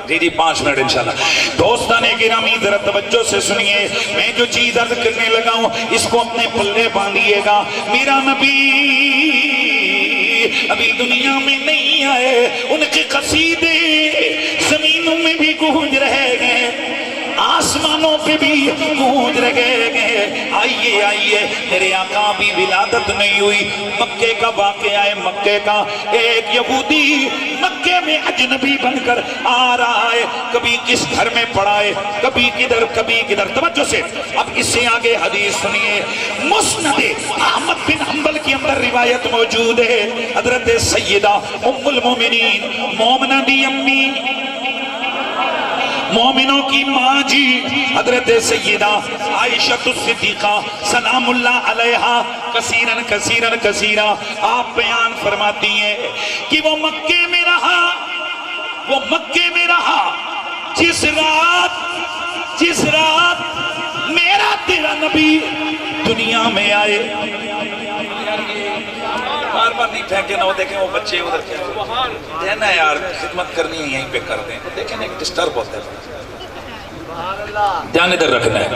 جی 5 minute انشاءاللہ۔ دوستان گرامی ذرا توجہ سے سنیے، میں جو چیز عرض کرنے لگا ہوں اس کو اپنے پلے باندھیے گا۔ میرا نبی ابھی دنیا میں نہیں آئے، ان کے قصیدے زمینوں میں بھی گونج رہے گئے، آسمانوں پہ بھی گونج رہے گئے۔ آئیے آئیے، میرے آقا بھی ولادت نہیں ہوئی، مکے کا واقعہ ہے، مکے کا ایک یہودی مکے میں اجنبی بن کر آ رہا ہے، کبھی کس گھر میں پڑا ہے، کبھی کدھر کبھی کدھر۔ توجہ سے اب اس سے آگے حدیث سنیے، مسند احمد بن حنبل کے اندر روایت موجود ہے، حضرت سیدہ ام المومنین مومنہ دی امی، مومنوں کی ماں جی حضرت سیدہ عائشہ الصدیقہ سلام اللہ علیہا کثیرن کثیرن کثیرہ آپ بیان فرماتی ہیں کہ وہ مکے میں رہا جس رات میرا تیرا نبی دنیا میں آئے۔ بار بار نہیں پھینکے نہ ہو، دیکھیں وہ بچے ادھر کیا دینا یار، خدمت کرنی ہے یہیں پہ کر دیں، دیکھیں ایک ڈسٹرب ہوتا ہے، دھیان ادھر رکھنا ہے۔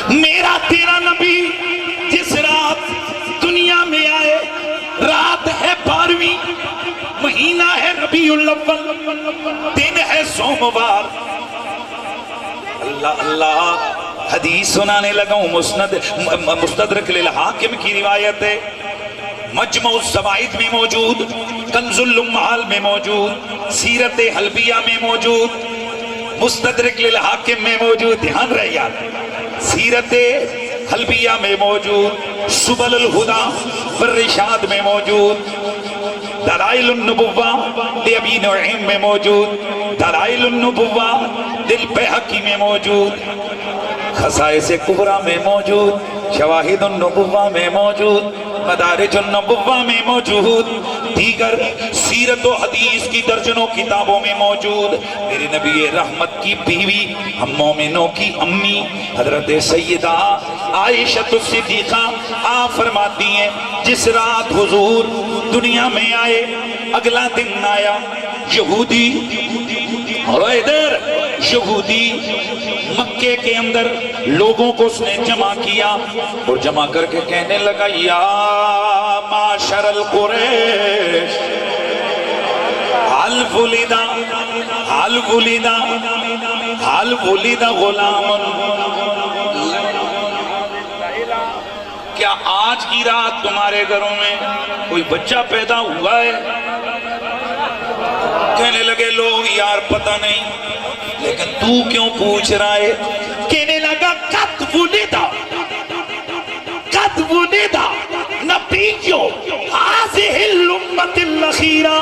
میرا تیرا نبی جس رات دنیا میں آئے، رات ہے 12ویں، مہینہ ہے ربیع الاول، دن ہے سوموار۔ اللہ اللہ، حدیث سنانے لگا ہوں، مستدرک للحاکم کی روایت ہے، مجمع الزوائد میں موجود، کنز الامہال میں موجود، سیرت حلبیہ میں موجود، مستدرک للحاکم میں موجود، دھیان رہے یار، سیرت حلبیہ میں موجود، سبل الہدا والرشاد میں موجود، دلائل النبوہ لابی نعیم میں موجود، دلائل النبوہ للبیہقی میں موجود، خصائص کبریٰ میں موجود، شواہد النبوہ میں موجود، مدارج النبوہ میں موجود، دیگر سیرت و حدیث کی درجنوں کتابوں میں موجود۔ میرے نبی رحمت کی بیوی، ہم مومنوں کی امی حضرت سیدہ عائشہ الصدیقہ آپ فرماتی ہیں جس رات حضور دنیا میں آئے، اگلا دن آیا، یہودی یہودی مکے کے اندر لوگوں کو اس نے جمع کیا اور جمع کر کے کہنے لگا، یا معاشر القریش حل ولد غلام، کیا آج کی رات تمہارے گھروں میں کوئی بچہ پیدا ہوا ہے؟ کہنے لگے لوگ، یار پتہ نہیں، لیکن تو کیوں پوچھ رہا ہے؟ کہنے لگا قد ولدا نبیو هذه الامت الاخیرہ،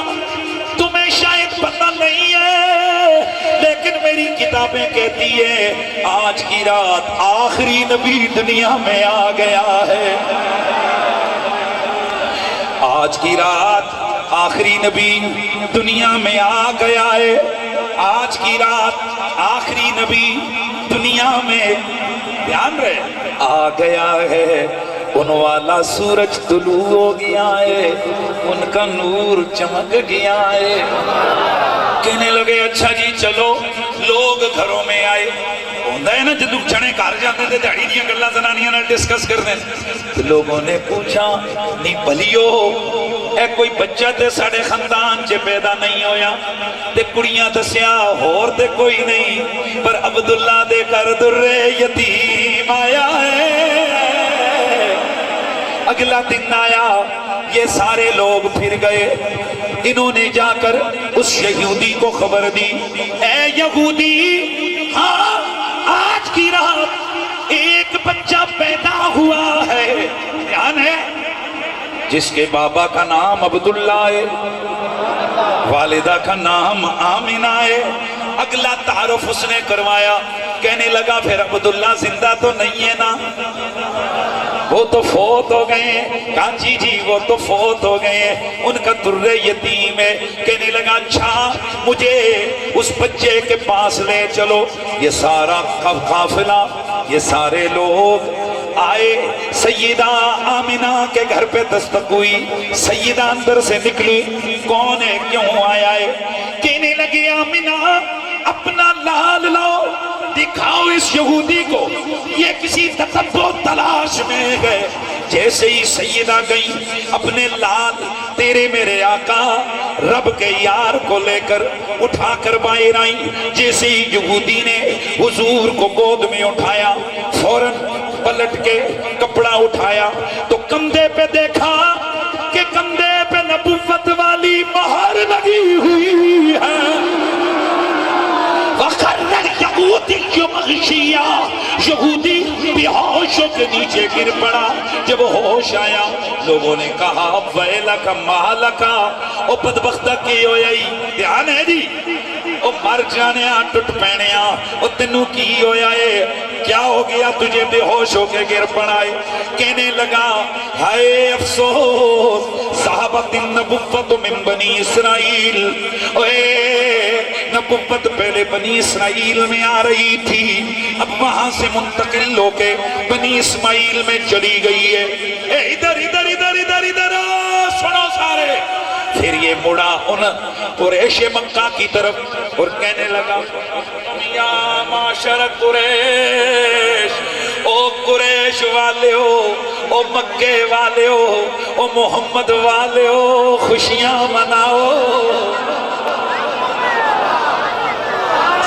تمہیں شاید پتہ نہیں ہے لیکن میری کتابیں کہتی ہیں آج کی رات آخری نبی دنیا میں آ گیا ہے، آج کی رات آخری نبی دنیا میں آ گیا ہے، آج کی رات آخری نبی دنیا میں دھیان رہے آ گیا ہے، ان والا سورج طلوع ہو گیا ہے، ان کا نور چمک گیا ہے۔ کہنے لگے اچھا جی چلو، لوگ گھروں میں آئے، ہوندہ ہے نا جدو چھنے کار جاتے تھے دیڑی دیاں گلہ زنانیاں نہ ڈسکس کر دیں، لوگوں نے پوچھا نہیں بھلیو اے کوئی بچہ تے ساڑے خاندان چے پیدا نہیں ہویا، تے کڑیاں دسیا اور تے کوئی نہیں، پر عبداللہ دے کر در یتیم آیا ہے۔ اگلا دن آیا، یہ سارے لوگ پھر گئے، انہوں نے جا کر اس یہودی کو خبر دی، اے یہودی، ہاں آج کی رات ایک بچہ پیدا ہوا ہے، یعنی ہے جس کے بابا کا نام عبداللہ ہے، والدہ کا نام آمنہ ہے۔ اگلا تعارف اس نے کروایا، کہنے لگا پھر عبداللہ زندہ تو نہیں ہے نا؟ وہ تو فوت ہو گئے ہیں۔ کہا جی جی وہ تو فوت ہو گئے ہیں، ان کا در یتیم ہے۔ کہنے لگا اچھا مجھے اس بچے کے پاس لے چلو۔ یہ سارا قافلہ، یہ سارے لوگ آئے، سیدہ آمنہ کے گھر پہ دستک ہوئی، سیدہ اندر سے نکلی، کون ہے کیوں آیا ہے؟ کہنے لگے آمنہ اپنا یہودی کو یہ کسی تتبع تلاش میں گئے، جیسے ہی سیدہ گئی اپنے لال تیرے میرے آقا رب کے یار کو لے کر اٹھا کر باہر آئی، جیسے ہی یہودی نے حضور کو گود میں اٹھایا فوراً پلٹ کے کپڑا اٹھایا تو کندھے پہ دیکھا کہ کندھے پہ نبوت والی مہر لگی ہوئی ہے۔ یہودی بے ہوشوں کے نیچے گر پڑا، جب ہوش آیا لوگوں نے کہا ویلک مالک، او بدبختہ کی ہوئی دھیان ہے جی، او مر جانے ٹوٹ پینے او تینوں کی ہویا ہے، کیا ہو گیا تجھے بے ہوش ہو کے گر پڑائے؟ کہنے لگا ہائے افسوس صحابت النبوت من بنی اسرائیل، نبوت پہلے بنی اسرائیل میں آ رہی تھی، اب وہاں سے منتقل ہو کے بنی اسماعیل میں چلی گئی ہے۔ ادھر ادھر ادھر ادھر ادھر سنو سارے۔ پھر یہ مڑا ان قریش مکہ کی طرف اور کہنے لگا یا معاشر قریش، او قریش والے ہو، او مکے والے ہو، او محمد والے ہو، خوشیاں مناؤ۔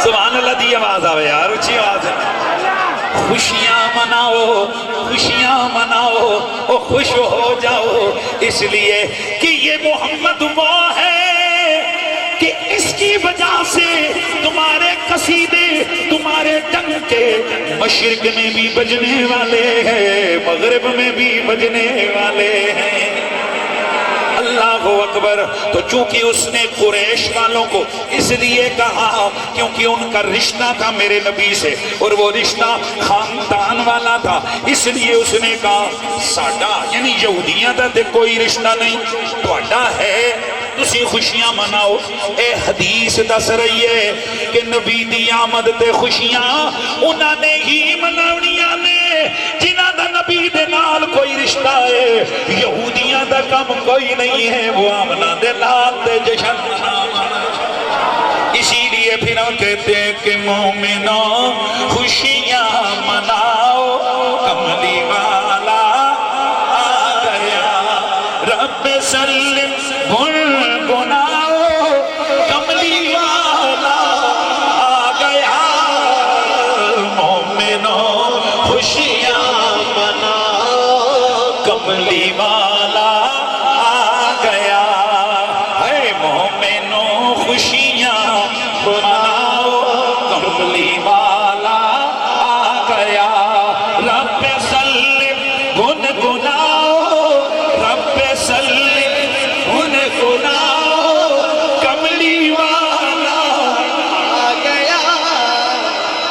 سبحان اللہ دی آواز آوے یار، اچھی آواز ہے۔ خوشیاں مناؤ، خوشیاں مناؤ، او خوش ہو جاؤ، اس لیے کہ یہ محمد وہ ہے کہ اس کی وجہ سے تمہارے قصیدے، تمہارے ڈنکے مشرق میں بھی بجنے والے ہیں، مغرب میں بھی بجنے والے ہیں۔ اللہ اکبر۔ تو چونکہ اس نے قریش والوں کو اس لیے کہا کیونکہ ان کا رشتہ تھا میرے نبی سے اور وہ رشتہ خاندان والا تھا، اس لیے اس نے کہا ساڈا یعنی یہودیاں دا تے کوئی رشتہ نہیں، تہاڈا ہے، تسی خوشیاں مناؤ۔ اے حدیث دس رہی ہے کہ نبی دی آمد تے خوشیاں انہاں نے ہی مناونیاں نے جنہاں دا نبی دے نال کوئی رشتہ ہے، یہودیاں دا کم کوئی نہیں ہے، وہ آمنہ دے لال دے جشن مناواں۔ اسی لیے پھر ہم کہتے ہیں کہ مومنوں خوشیاں مناؤ، کملی والا آ گیا، رب سلم گنگناؤ، کملی والا آ گیا، مومنوں خوشیاں مناؤ، کملی والا آ گیا، ہے مومنوں خوشیاں مناؤ، کملی والا آ گیا، رب سلم گنگناؤ، رب سلم گنگناؤ، کملی والا آ گیا،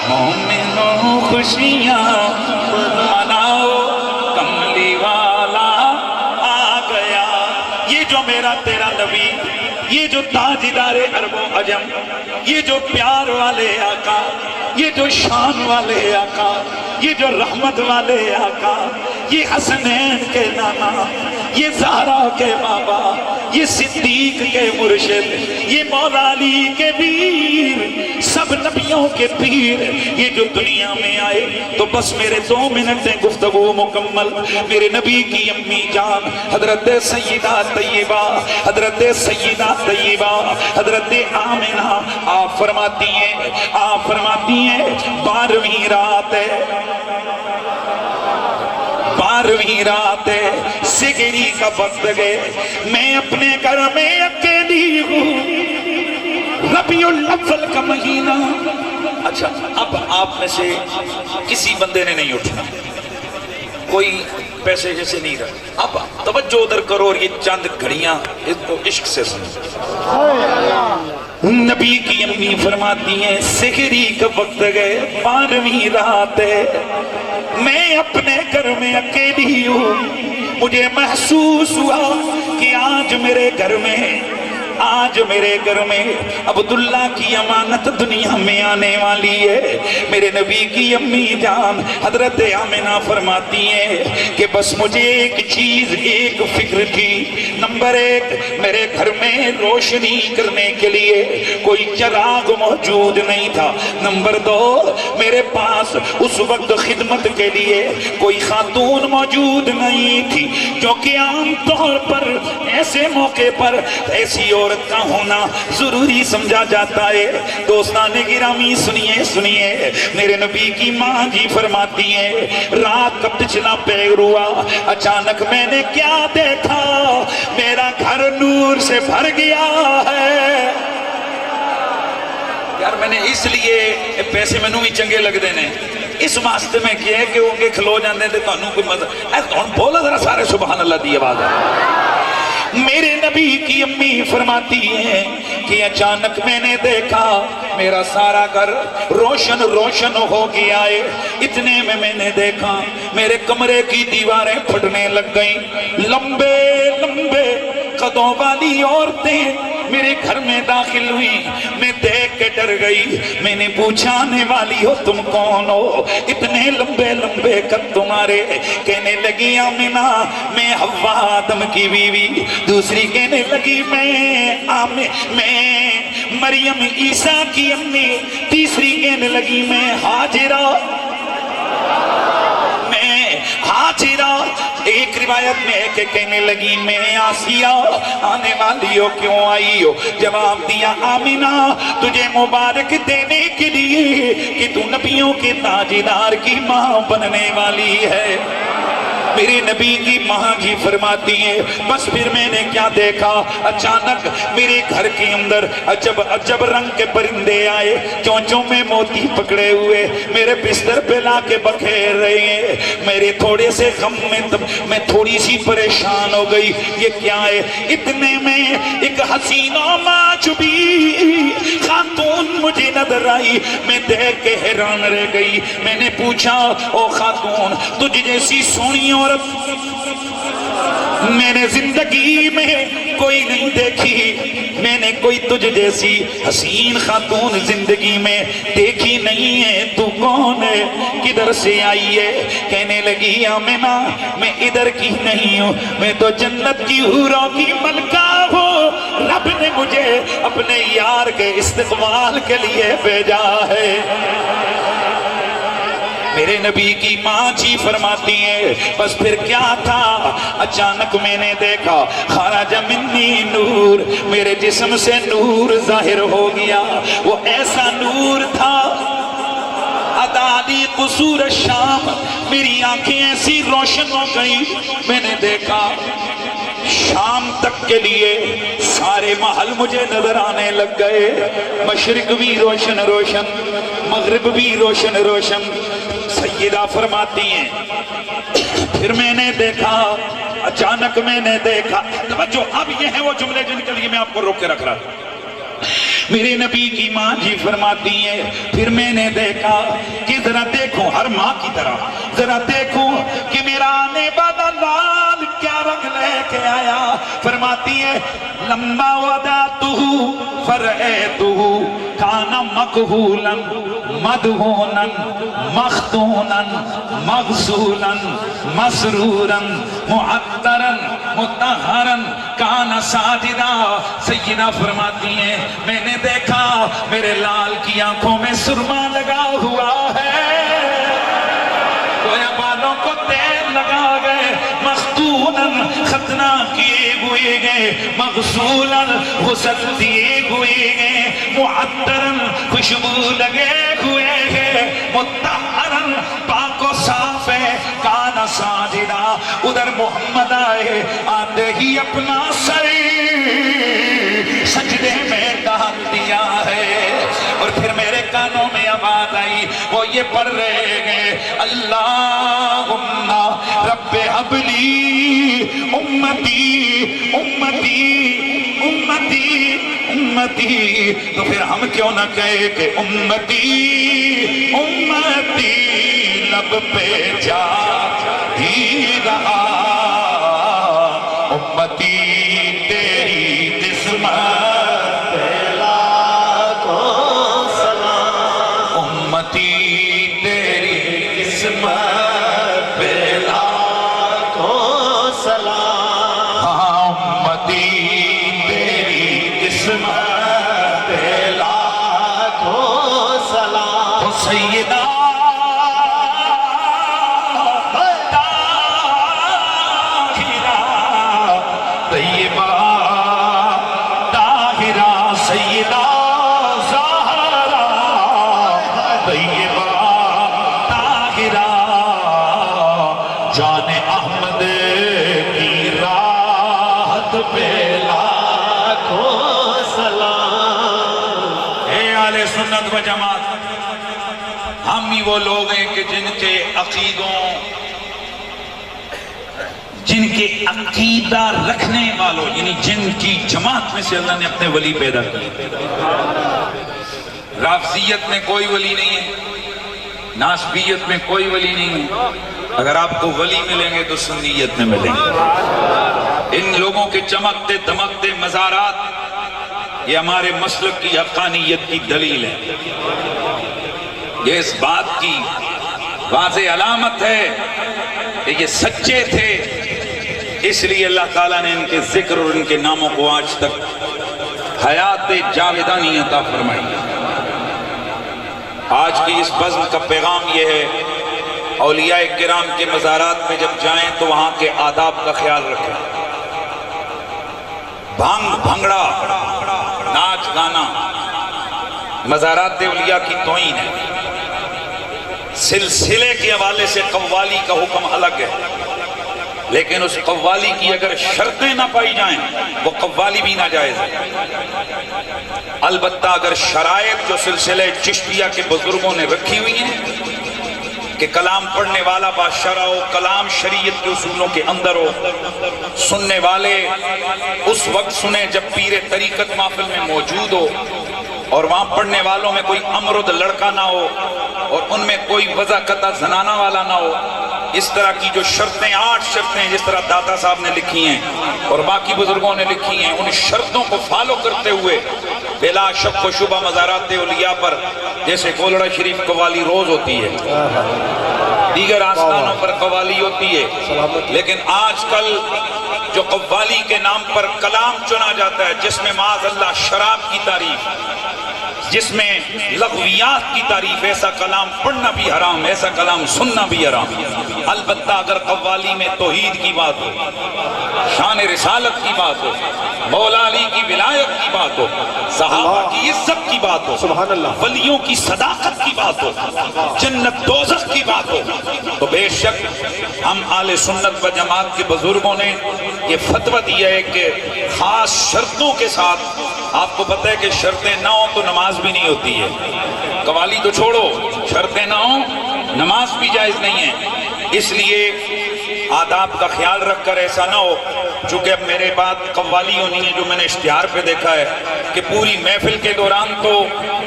مومنوں خوشیاں مناؤ، کملی والا آ گیا۔ یہ جو میرا تیرا نبی، یہ جو تاجدار عرب و عجم، یہ جو پیار والے آقا، یہ جو شان والے آقا، یہ جو رحمت والے آقا، یہ حسنین کے نانا، یہ زہرا کے بابا، یہ صدیق کے مرشد، یہ مولا علی کے پیر، سب نبیوں کے پیر، یہ جو دنیا میں آئے تو بس میرے 2 منٹ دیں گفتگو مکمل۔ میرے نبی کی امی جان حضرت سیدہ طیبہ، حضرت سیدہ طیبہ، حضرت آمنہ آپ فرماتی ہیں 12ویں رات ہے، 12ویں رات ہے، سگری کا وقت گئے، میں اپنے گھر میں اکیلی ہوں، ربیع الاول کا مہینہ۔ اچھا اب آپ میں سے کسی بندے نے نہیں اٹھنا، کوئی پیسے جیسے نہیں رہا، اب توجہ ادھر کرو اور یہ چند گھڑیاں اس کو عشق سے سنو۔ نبی کی امی فرماتی ہیں سحری کا وقت گئے، 12ویں رات ہے، میں اپنے گھر میں اکیلی ہوں، مجھے محسوس ہوا کہ آج میرے گھر میں آج میرے گھر میں عبداللہ کی امانت دنیا میں آنے والی ہے۔ میرے نبی کی امی جان حضرت آمنہ فرماتی ہیں کہ بس مجھے ایک چیز ایک فکر تھی، نمبر ایک میرے گھر میں روشنی کرنے کے لیے کوئی چراغ موجود نہیں تھا، نمبر دو میرے پاس اس وقت خدمت کے لیے کوئی خاتون موجود نہیں تھی، کیونکہ عام طور پر ایسے موقع پر ایسی عورت کا ہونا ضروری سمجھا جاتا ہے۔ دوستان گرامی سنیے سنیے، میرے نبی کی ماں جی فرماتی ہیں رات کا پچھلا پہر ہوا، اچانک میں نے کیا دیکھا، میرا گھر نور سے بھر گیا ہے۔ یار میں نے اس لیے پیسے میں ہی چنگے لگ دینے اس واسطے میں کیا ہے کہ وہ کے کھلو جاندے تھے تو کوئی مزہ ایسا بولا ذرا سارے سبحان اللہ دی آواز ہے۔ میرے نبی کی امی فرماتی ہیں کہ اچانک میں نے دیکھا میرا سارا گھر روشن روشن ہو گیا ہے، اتنے میں نے دیکھا میرے کمرے کی دیواریں پھٹنے لگ گئیں، لمبے لمبے قدوں والی عورتیں میرے گھر میں داخل ہوئی، میں دیکھ کے ڈر گئی، میں نے پوچھا آنے والی ہو تم کون ہو، اتنے لمبے لمبے قد تمہارے، کہنے لگی آمنہ میں حوا آدم کی بیوی، دوسری کہنے لگی میں مریم عیسیٰ کی امی، تیسری کہنے لگی میں ہاجرہ، ایک روایت میں ہے کہ کہنے لگی میں آسیہ، آنے والی ہو کیوں آئی ہو، جواب دیا آمنہ تجھے مبارک دینے کے لیے کہ تو نبیوں کے تاجدار کی ماں بننے والی ہے۔ میرے نبی کی ماں جی فرماتی ہیں بس پھر میں نے کیا دیکھا، اچانک میرے گھر کے اندر عجب عجب رنگ کے پرندے آئے، چونچوں میں موتی پکڑے ہوئے میرے بستر پہ لا کے بکھیر رہے ہیں، میرے تھوڑے سے غم میں تھوڑی سی پریشان ہو گئی، یہ کیا ہے؟ اتنے میں ایک حسین و معجوبی خاتون مجھے نظر آئی، میں دیکھ کے حیران رہ گئی، میں نے پوچھا او خاتون تجھ جیسی سونی عورت میں نے زندگی میں کوئی نہیں دیکھی، میں نے کوئی تجھ جیسی حسین خاتون زندگی میں دیکھی نہیں ہے، تو کون ہے کدھر سے آئی ہے؟ کہنے لگی آمنہ میں ادھر کی نہیں ہوں، میں تو جنت کی حوروں کی ملکہ ہوں، رب نے مجھے اپنے یار کے استقبال کے لیے بھیجا ہے۔ میرے نبی کی ماں جی فرماتی ہیں بس پھر کیا تھا، اچانک میں نے دیکھا خرج منی نور، میرے جسم سے نور ظاہر ہو گیا، وہ ایسا نور تھا عدالی قصور الشام، میری آنکھیں ایسی روشن ہو گئی، میں نے دیکھا شام تک کے لیے سارے محل مجھے نظر آنے لگ گئے، مشرق بھی روشن روشن، مغرب بھی روشن روشن۔ سیدہ فرماتی ہیں پھر میں نے دیکھا، اچانک میں نے دیکھا، توجہ اب یہ ہیں وہ جملے جن کے لیے میں آپ کو روک کے رکھ رہا تھا۔ میرے نبی کی ماں جی فرماتی ہیں پھر میں نے دیکھا کہ ذرا دیکھو ہر ماں کی طرح، ذرا دیکھو کہ میرا آنے والا لال کیا رنگ لے کے آیا، فرماتی ہے لما ودعتہ فرعیتہ کانا مکہولا مدہونا مختونا مغسولا مسرورا معطرا مطہرا کانا ساجدا۔ سیدہ فرماتی ہیں میں نے دیکھا میرے لال کی آنکھوں میں سرما لگا ہوا ہے، گویا بالوں کو تیل لگا گئے، مختونا ختنہ کیے ہوئے گئے، مغسولا غسل دیے ہوئے گئے، معطرا خوشبو لگے ہوئے گئے، مطہرا پاک و صاف ہے، کانا ساجدہ۔ ادھر محمد آئے آتے ہی اپنا سر سجدے میں ڈال دیا ہے، اور پھر میرے کانوں میں آواز آئی، وہ یہ پڑھ رہے گئے اللہم رب حب لی امتی امتی امتی امتی، تو پھر ہم کیوں نہ کہے کہ امتی امتی لب پہ جا ہی رہا، امتی تیری قسمت امتی تیری قسمت پہ لاکھوں سلام، امتی تیری قسمت پہ لاکھوں سلام، سیدہ جان احمد کی راحت پہ لاکھوں سلام۔ اے اہل سنت و جماعت، ہم ہی وہ لوگ ہیں کہ جن کے عقیدہ رکھنے والوں، یعنی جن کی جماعت میں سے اللہ نے اپنے ولی پیدا کیے۔ رافضیت میں کوئی ولی نہیں ہے، ناسبیت میں کوئی ولی نہیں ہے۔ اگر آپ کو ولی ملیں گے تو سنیت میں ملیں گے۔ ان لوگوں کے چمکتے دمکتے مزارات یہ ہمارے مسلک کی حقانیت کی دلیل ہے، یہ اس بات کی واضح علامت ہے کہ یہ سچے تھے، اس لیے اللہ تعالیٰ نے ان کے ذکر اور ان کے ناموں کو آج تک حیات جاویدانی عطا فرمائی۔ آج کی اس بزم کا پیغام یہ ہے، اولیاء کرام کے مزارات میں جب جائیں تو وہاں کے آداب کا خیال رکھیں۔ بھنگ بھنگڑا، ناچ گانا مزارات اولیاء کی توہین ہے۔ سلسلے کے حوالے سے قوالی کا حکم الگ ہے، لیکن اس قوالی کی اگر شرطیں نہ پائی جائیں وہ قوالی بھی ناجائز ہے۔ البتہ اگر شرائط جو سلسلے چشتیہ کے بزرگوں نے رکھی ہوئی ہیں کہ کلام پڑھنے والا باشرہ ہو، کلام شریعت کے اصولوں کے اندر ہو، سننے والے اس وقت سنیں جب پیر طریقت محفل میں موجود ہو، اور وہاں پڑھنے والوں میں کوئی امرد لڑکا نہ ہو، اور ان میں کوئی وضع قطع زنانہ والا نہ ہو۔ اس طرح کی جو شرطیں، 8 شرطیں جس طرح داتا صاحب نے لکھی ہیں اور باقی بزرگوں نے لکھی ہیں، ان شرطوں کو فالو کرتے ہوئے بلا شک و شبہ مزارات اولیاء پر جیسے گولڑا شریف قوالی روز ہوتی ہے، دیگر آستانوں پر قوالی ہوتی ہے، لیکن آج کل جو قوالی کے نام پر کلام چنا جاتا ہے جس میں معاذ اللہ شراب کی تعریف، جس میں لغویات کی تعریف، ایسا کلام پڑھنا بھی حرام، ایسا کلام سننا بھی حرام۔ البتہ اگر قوالی میں توحید کی بات ہو، شان رسالت کی بات ہو، مولا علی کی ولایت کی بات ہو، صحابہ کی عزت کی بات ہو، ولیوں کی صداقت کی بات ہو، جنت دوزخ کی بات ہو، تو بے شک ہم اہل سنت و جماعت کے بزرگوں نے یہ فتویٰ دیا ہے کہ خاص شرطوں کے ساتھ، آپ کو پتہ ہے کہ شرطیں نہ ہوں تو نماز بھی نہیں ہوتی ہے، قوالی تو چھوڑو، شرطیں نہ ہوں نماز بھی جائز نہیں ہے۔ اس لیے آداب کا خیال رکھ کر ایسا نہ ہو، چونکہ اب میرے بات قوالی ہونی ہے جو میں نے اشتہار پہ دیکھا ہے کہ پوری محفل کے دوران تو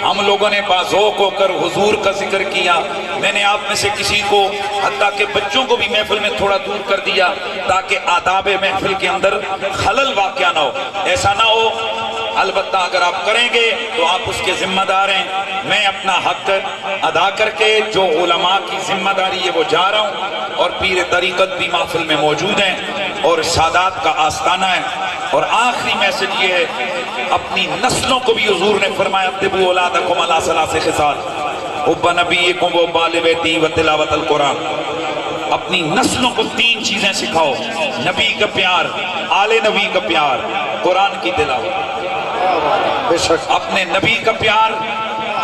ہم لوگوں نے باذوق ہو کر حضور کا ذکر کیا، میں نے آپ میں سے کسی کو حتیٰ کہ بچوں کو بھی محفل میں تھوڑا دور کر دیا تاکہ آداب محفل کے اندر خلل واقع نہ ہو، ایسا نہ ہو۔ البتہ اگر آپ کریں گے تو آپ اس کے ذمہ دار ہیں، میں اپنا حق ادا کر کے جو علماء کی ذمہ داری ہے وہ جا رہا ہوں، اور پیر طریقت بھی محفل میں موجود ہیں اور سادات کا آستانہ ہے۔ اور آخری میسج یہ ہے، اپنی نسلوں کو بھی حضور نے فرمایا ادبوا اولادکم علی ثلاث خصال حب نبیکم و بال بیتی و تلاوت القرآن، اپنی نسلوں کو 3 چیزیں سکھاؤ، نبی کا پیار، آل نبی کا پیار، قرآن کی تلاوت۔ اپنے نبی کا پیار،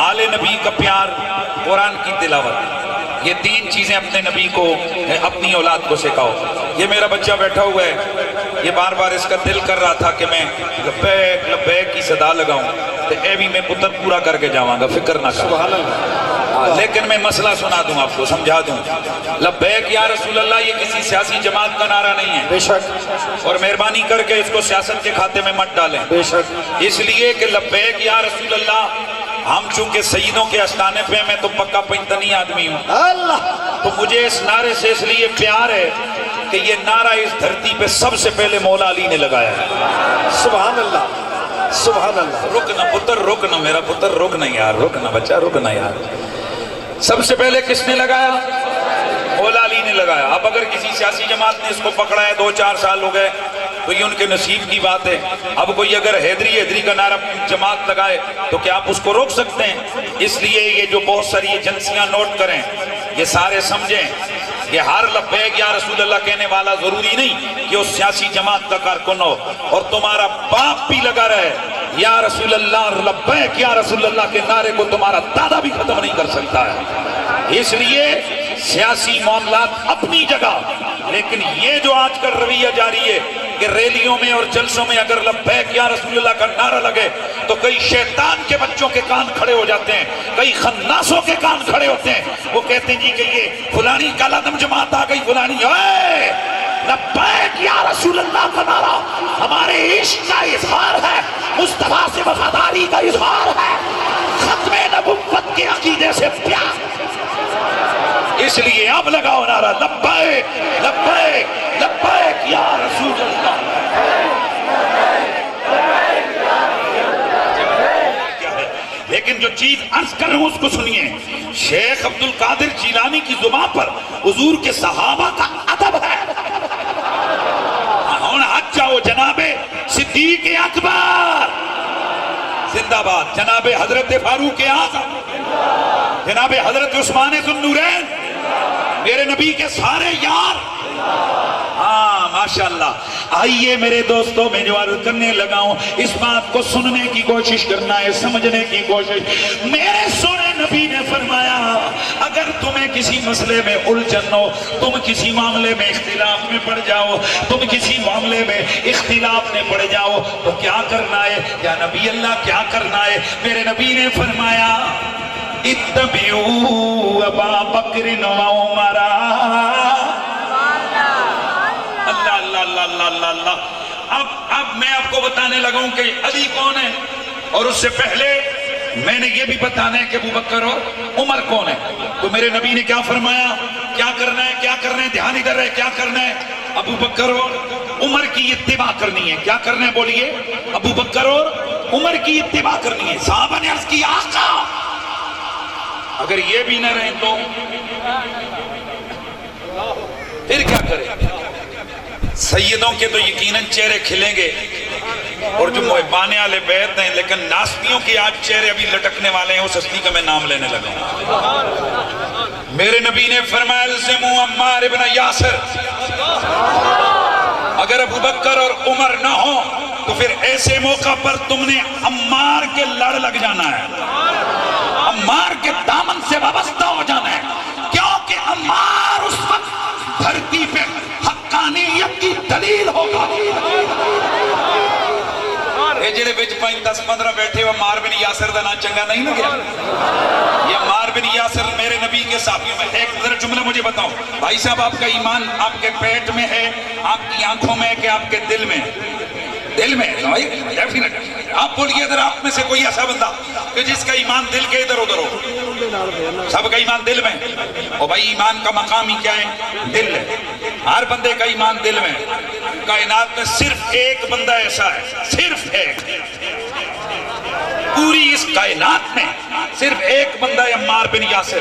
آل نبی کا پیار، قرآن کی تلاوت، یہ 3 چیزیں اپنے نبی کو، اپنی اولاد کو سکھاؤ۔ یہ میرا بچہ بیٹھا ہوا ہے، یہ بار بار اس کا دل کر رہا تھا کہ میں لبیک لبیک کی صدا لگاؤں، تو اے بھی میں پتر پورا کر کے جاواں گا، فکر نہ کر، لیکن میں مسئلہ سنا دوں آپ کو، سمجھا دوں۔ لبیک یا رسول اللہ یہ کسی سیاسی جماعت کا نعرہ نہیں ہے، بے شک، اور مہربانی کر کے اس کو سیاست کے کھاتے میں مت ڈالیں، بے شک، اس لیے کہ لبیک یا رسول اللہ، ہم چونکہ سیدوں کے آستانے پہ میں تو پکا پنتنی آدمی ہوں، تو مجھے اس نعرے سے اس لیے پیار ہے کہ یہ نعرہ اس دھرتی پہ سب سے پہلے مولا علی نے لگایا ہے۔ سبحان اللہ، سبحان اللہ۔ رکنا پتر، رکنا میرا پتر، رکنا یار، رکنا بچہ، رکنا یار۔ سب سے پہلے کس نے لگایا؟ مولا علی نے لگایا. اب اگر کسی سیاسی جماعت نے اس کو پکڑا ہے 2-4 سال ہو گئے تو یہ ان کے نصیب کی بات ہے. اب کوئی اگر حیدری کا نعرہ جماعت لگائے تو کیا آپ اس کو روک سکتے ہیں؟ اس لیے یہ جو بہت ساری ایجنسیاں نوٹ کریں، یہ سارے سمجھیں کہ ہر لبیک یا رسول اللہ کہنے والا ضروری نہیں کہ اس سیاسی جماعت کا کارکن ہو. اور تمہارا باپ بھی لگا رہے یا رسول اللہ اور لبیک یا رسول اللہ کے نعرے کو تمہارا دادا بھی ختم نہیں کر سکتا ہے. اس لیے سیاسی معاملات اپنی جگہ، لیکن یہ جو آج کل رویہ جاری ہے کہ ریلیوں میں اور جلسوں میں اگر لبیک یا رسول اللہ کا نعرہ لگے تو کئی شیطان کے بچوں کے کان کھڑے ہو جاتے ہیں، کئی خناسوں کے کان کھڑے ہوتے ہیں. وہ کہتے ہیں جی کہ یہ فلانی کالعدم جماعت آ گئی، فلانی لبیک یا رسول اللہ کا نعرہ ہمارے عشق کا اظہار ہے، مصطفیٰ سے وفاداری کا اظہار ہے، ختم نبوت کے عقیدے سے پیار. اس لیے اب لگاؤ نعرہ لبیک لبیک لبیک یا رسول اللہ. لیکن جو چیز عرض کر رہا ہوں اس کو سنیے. شیخ عبد القادر جیلانی کی زبان پر حضور کے صحابہ کا ادب ہے. حج جاؤ جناب صدیق اکبر زندہ باد، جناب حضرت فاروق اعظم، جناب حضرت عثمان ذو النورین، میرے نبی کے سارے یار. ہاں ماشاءاللہ. آئیے میرے دوستوں، میں جو عرض کرنے لگا ہوں اس بات کو سننے کی کوشش کرنا ہے، سمجھنے کی کوشش. میرے سونے نبی نے فرمایا اگر تمہیں کسی مسئلے میں الجھن ہو، تم کسی معاملے میں اختلاف میں پڑ جاؤ، تم کسی معاملے میں اختلاف میں پڑ جاؤ تو کیا کرنا ہے؟ یا نبی اللہ کیا کرنا ہے؟ میرے نبی نے فرمایا اتبعوا ابا بکر و عمر. اللہ اللہ اللہ اللہ اللہ. اب میں آپ کو بتانے لگا ہوں کہ علی کون ہے، اور اس سے پہلے میں نے یہ بھی بتانا ہے کہ ابو بکر اور عمر کون ہے. تو میرے نبی نے کیا فرمایا؟ کیا کرنا ہے؟ کیا کرنا ہے؟ دھیان ادھر ہے. کیا کرنا ہے؟ ابو بکر اور عمر کی اتباع کرنی ہے. کیا کرنا ہے بولیے؟ ابو بکر اور عمر کی اتباع کرنی ہے. صحابہ نے عرض کی آقا اگر یہ بھی نہ رہیں تو پھر کیا کریں؟ سیدوں کے تو یقیناً چہرے کھلیں گے اور جو محبان اہل بیت ہیں، لیکن ناسبیوں کے آج چہرے ابھی لٹکنے والے ہیں. اس ہستی کا میں نام لینے لگا ہوں. میرے نبی نے فرمایا الزموا عمار ابن یاسر. اگر ابو بکر اور عمر نہ ہو تو پھر ایسے موقع پر تم نے عمار کے لڑ لگ جانا ہے، عمار کے دامن سے وابستہ ہو جانا ہے. کیونکہ عمار اس وقت دھرتی پہ حقانیت کی دلیل ہوگا. یہ جڑے بچ 10-15 بیٹھے ہوئے عمار بن یاسر دا نام چنگا نہیں لگیا؟ یہ عمار بن یاسر میرے نبی کے صحابیوں میں. ایک ذرا جملہ مجھے بتاؤ بھائی صاحب، آپ کا ایمان آپ کے پیٹ میں ہے، آپ کی آنکھوں میں ہے کہ آپ کے دل میں؟ دل میں. آپ بولیے ادھر آپ میں سے کوئی ایسا بندہ کہ جس کا ایمان دل کے ادھر ادھر ہو؟ سب کا ایمان دل میں. اور بھائی ایمان کا مقام ہی کیا ہے؟ دل ہے. ہر بندے کا ایمان دل میں. کائنات میں صرف ایک بندہ ایسا ہے، صرف ایک، پوری اس کائنات میں صرف ایک بندہ ہے، عمار بن یاسر.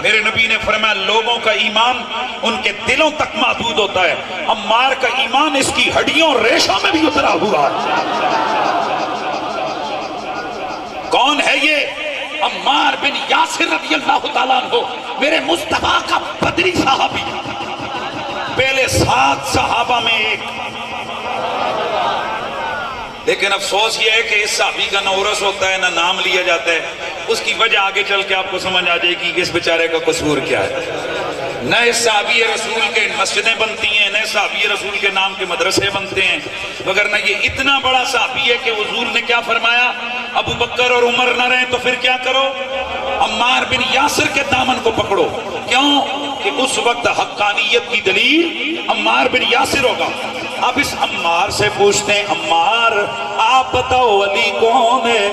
میرے نبی نے فرمایا لوگوں کا ایمان ان کے دلوں تک محدود ہوتا ہے، عمار کا ایمان اس کی ہڈیوں ریشوں میں بھی اترا ہوا ہے. کون ہے یہ؟ عمار بن یاسر رضی اللہ تعالیٰ عنہ، میرے مصطفیٰ کا بدری صحابی، پہلے 7 صحابہ میں ایک. لیکن افسوس یہ ہے کہ اس صحابی کا نہ عرس ہوتا ہے نہ نام لیا جاتا ہے. اس کی وجہ آگے چل کے آپ کو سمجھ آ جائے گی کہ اس بیچارے کا قصور کیا ہے. نہ اس صحابی رسول کے مسجدیں بنتی ہیں، نہ صحابی رسول کے نام کے مدرسے بنتے ہیں، وگرنہ یہ اتنا بڑا صحابی ہے کہ حضور نے کیا فرمایا؟ ابو بکر اور عمر نہ رہیں تو پھر کیا کرو؟ عمار بن یاسر کے دامن کو پکڑو. کیوں؟ کہ اس وقت حقانیت کی دلیل عمار بن یاسر ہوگا. اب اس عمار سے پوچھتے ہیں عمار آپ بتاؤ علی کون ہے؟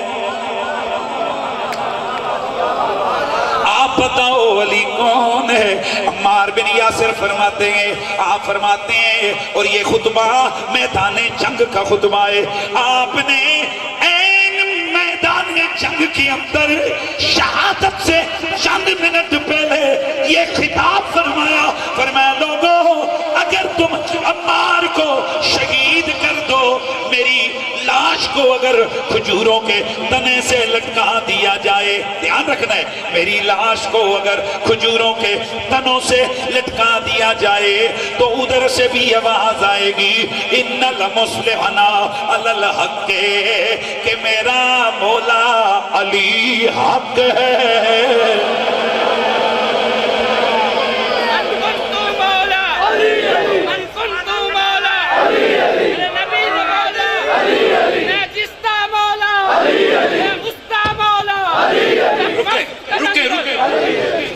آپ بتاؤ علی کون ہے؟ عمار بن یاسر فرماتے ہیں، آپ فرماتے ہیں، اور یہ خطبہ میدان جنگ کا خطبہ ہے. آپ نے میدان جنگ کے اندر شہادت سے چند منٹ پہلے اگر کھجوروں کے تنے سے لٹکا دیا جائے، دھیان رکھنا ہے، میری لاش کو اگر کھجوروں کے تنوں سے لٹکا دیا جائے تو ادھر سے بھی آواز آئے گی ان المصلحنا علی الحق، کہ میرا مولا علی حق ہے۔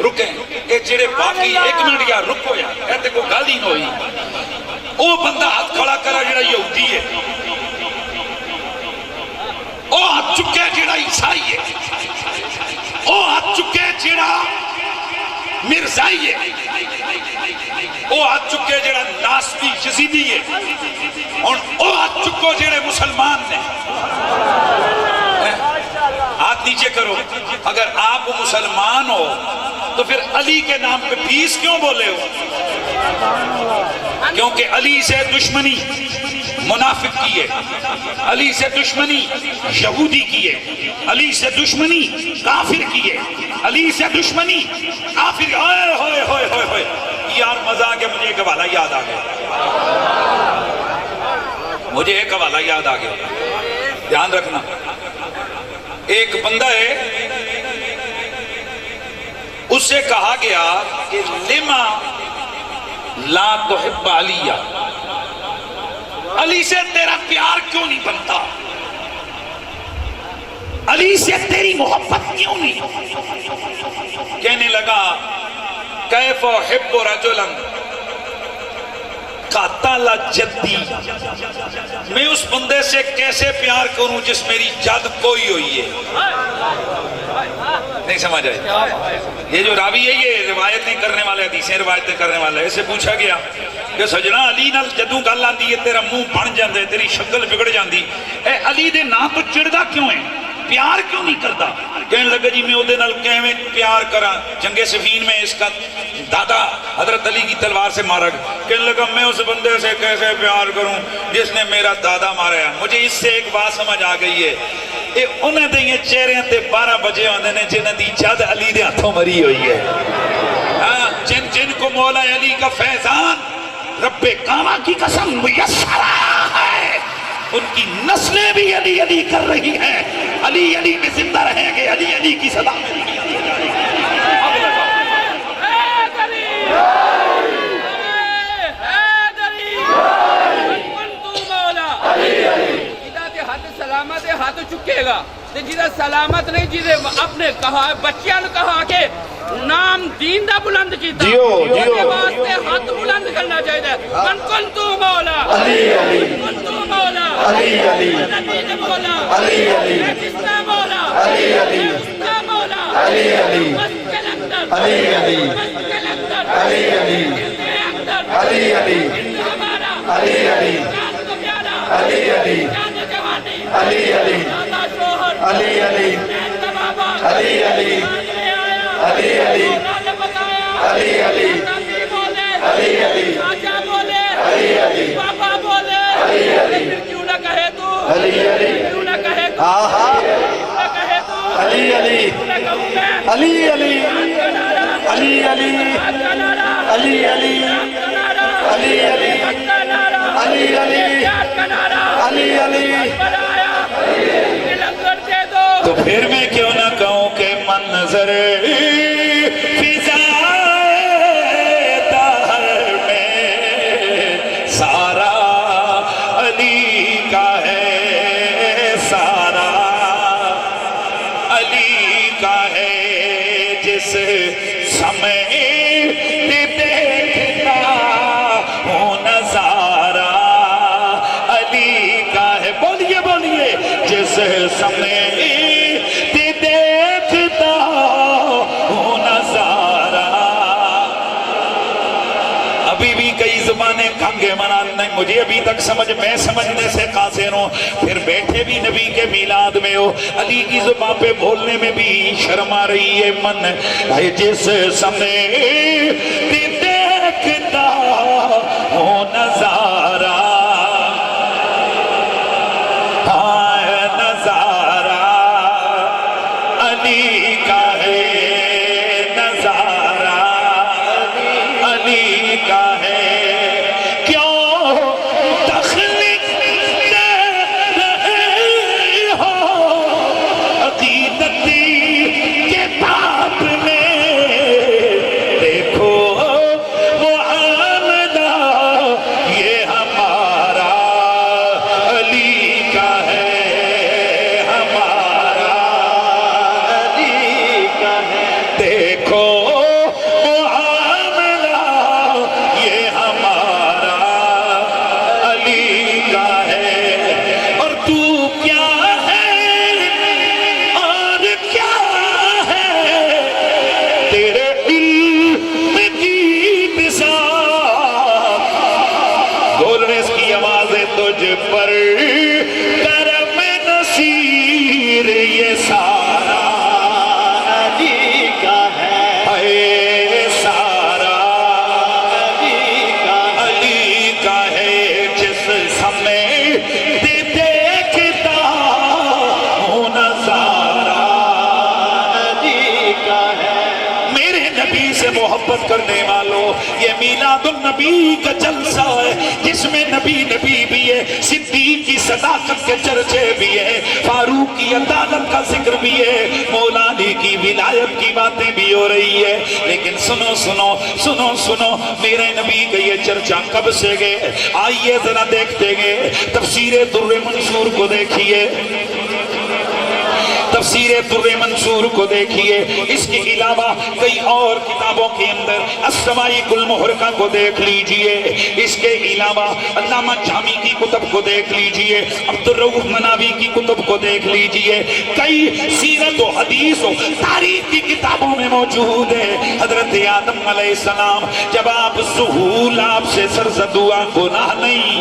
رکیں اے جڑے باقی ایک منٹ یا رکو یا ایتے کو گل ہی نہ ہوئی، او بندہ ہاتھ کھڑا کرا جڑا یہودی ہے، او ہاتھ چکے جڑا عیسائی ہے، او ہاتھ چکے جڑا مرزائی ہے، او ہاتھ چکے جڑا ناسبی یزیدی ہے، اور او ہاتھ چکو جڑے مسلمان نے۔ ہاتھ نیچے کرو، اگر آپ مسلمان ہو تو پھر علی کے نام پہ پیس کیوں بولے ہو؟ کیونکہ علی سے دشمنی منافق کی ہے، علی سے دشمنی یہودی کی ہے، علی سے دشمنی کافر کی ہے، علی سے دشمنی کافر۔ ہوئے ہوئے ہوئے ہوئے ہوئے یار مزہ آ گیا، مجھے ایک حوالہ یاد آ گیا، مجھے ایک حوالہ یاد آ گیا، دھیان رکھنا۔ ایک بندہ ہے، اس سے کہا گیا کہ لما لا تحب علیہ، علی سے تیرا پیار کیوں نہیں بنتا، علی سے تیری محبت کیوں نہیں؟ کہنے لگا کیف احب رجلا قاتل جدی، میں اس بندے سے کیسے پیار کروں جس میری جد کوئی ہوئی ہے؟ نہیں سمجھ آئی؟ یہ جو راوی ہے یہ روایتیں کرنے والے، حدیثیں روایتیں کرنے والے، اسے پوچھا گیا کہ سجنا علی نال جدوں گل آندی ہے تیرا منہ بن جاندے، تیری شکل بگڑ جاندی، اے علی دے نا تو چڑھدا کیوں ہے، پیار کیوں نہیں کرتا؟ کہنے لگا جی میں اودے نال کیویں پیار کراں، جنگ صفین میں اس کا دادا حضرت علی کی تلوار سے مارا گیا، کہنے لگا میں اس بندے سے کیسے پیار کروں جس نے میرا دادا مارا ہے۔ مجھے اس سے ایک بات سمجھ آ گئی ہے، انہیں دے یہ چہرے تے 12 بجے ہوندے نے جنہیں دی جد علی دے ہاتھوں مری ہوئی ہے، جن کو مولا علی کا فیضان رب کعبہ کی قسم میسر ہے، ان کی نسلیں بھی علی علی کر رہی ہیں، علی علی میں زندہ رہیں گے، علی علی کی صدا میں سلامت ہے ہاتھ چکے گا، جیدہ سلامت نہیں، جیدہ اپنے کہا بچیاں نے کہا کہ نام دین دا بلند کیتا، وہ واسطے ہاتھ بلند کرنا چاہیے۔ من کنتو مولا علی علی، کنتو مولا علی علی، نبی نے مولا علی علی، جسنا مولا علی علی، جسنا مولا علی علی، مسکل اندر علی علی، مسکل اندر علی علی، جسنے اندر علی علی، جسنا ہمارا علی علی، جان کو پیارا علی علی، جان جوانی علی علی، دادا شوہر علی علی، جان بابا علی علی، علی علی علی علی علی علی چاچا بولے علی علی، پاپا بولے علی علی، کیوں نہ کہے تو علی علی، کیوں نہ کہے تو کیوں نہ کہے تو علی علی، کیوں نہ کہوں میں علی علی علی علی علی علی علی علی علی علی علی علی، تو پھر میں کیوں نہ کہوں کہ منظر فضا دہر میں سارا علی کا ہے، سارا علی کا ہے، جس سمے دیکھتا ہوں نظارہ علی کا ہے، بولیے بولیے، جس سمے زبانیں کھنگے منانے مجھے ابھی تک سمجھ، میں سمجھنے سے قاصر ہوں، پھر بیٹھے بھی نبی کے میلاد میں ہو، علی کی زبان پہ بولنے میں بھی شرم آ رہی ہے۔ من ہے جس سمے دیکھتا ہوں نظارہ، سے محبت کرنے والوں، یہ میلاد النبی کا جلسہ ہے جس میں نبی نبی بھی ہے، صدیق کی صداقت کے چرچے بھی ہے، فاروق کی عدالت کا ذکر بھی ہے، مولا علی کی ولایت کی باتیں بھی ہو رہی ہے۔ لیکن سنو سنو سنو سنو، میرے نبی کا یہ چرچا کب سے گئے؟ آئیے ذرا دیکھتے گئے، تفسیر در منصور کو دیکھیے، تفسیر در منصور کو دیکھیے، اس کے علاوہ کئی اور کتابوں کے اندر السوائق المحرقہ کو دیکھ لیجئے، اس کے علاوہ علامہ جامی کی کتب کو دیکھ لیجئے، عبدالرؤف مناوی کی کتب کو دیکھ لیجئے، کئی سیرت و حدیث و تاریخ کی کتابوں میں موجود ہے۔ حضرت آدم علیہ السلام جب آپ ظہول، آپ سے سرزد ہوا، گناہ نہیں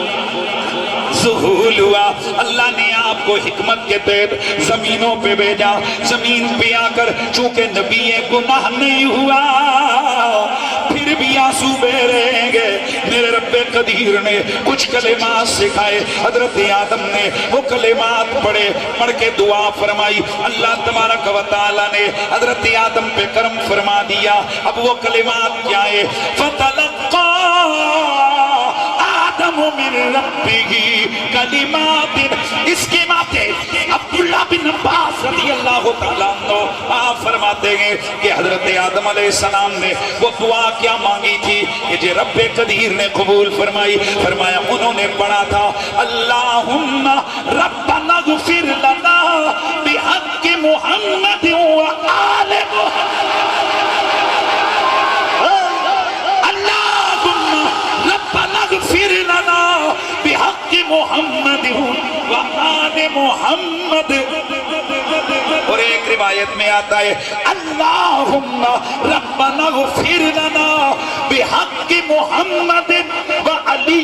ظہول ہوا، اللہ نے آپ کو حکمت کے تحت زمینوں پہ بھیجا، زمین پہ آ کر چونکہ نبی گناہ نہیں ہوا، پھر بھی آنسو بہ رہیں گے، میرے رب قدیر نے کچھ کلمات سکھائے، حضرت آدم نے وہ کلمات پڑھے، پڑھ کے دعا فرمائی، اللہ تبارک و تعالیٰ نے حضرت آدم پہ کرم فرما دیا۔ اب وہ کلمات کیا ہے؟ فَتَلَقَّى آدم من ربہ کلمات، اس کے ماتے عبداللہ بن عباس رضی اللہ تعالیٰ عنہ آپ فرماتے ہیں کہ حضرت آدم علیہ السلام نے وہ دعا کیا مانگی تھی کہ جو رب قدیر نے قبول فرمائی، فرمایا انہوں نے پڑھا تھا اللہم ربنا اغفر لنا بحق محمد و آل محمد، اغفر لنا بحق محمد و آل محمد۔ اور ایک روایت میں آتا ہے اللہم ربنا اغفر لنا بحق محمد و علی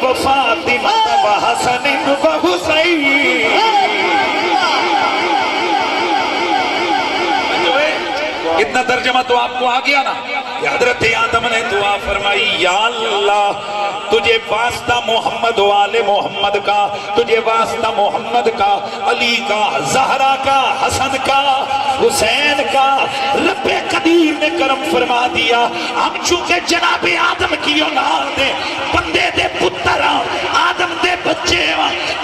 و فاطمہ و حسن و حسین۔ اتنا ترجمہ تو آپ کو آ گیا نا کہ حضرت آدم نے دعا فرمائی، یا اللہ تجھے واسطہ محمد و آل محمد کا، تجھے واسطہ محمد کا، علی کا، زہرا کا، حسن کا، حسین کا، رب قدیر نے کرم فرما دیا۔ ہم چونکہ جناب آدم کی اولاد دے، بندے دے پتر آدم دے بچے،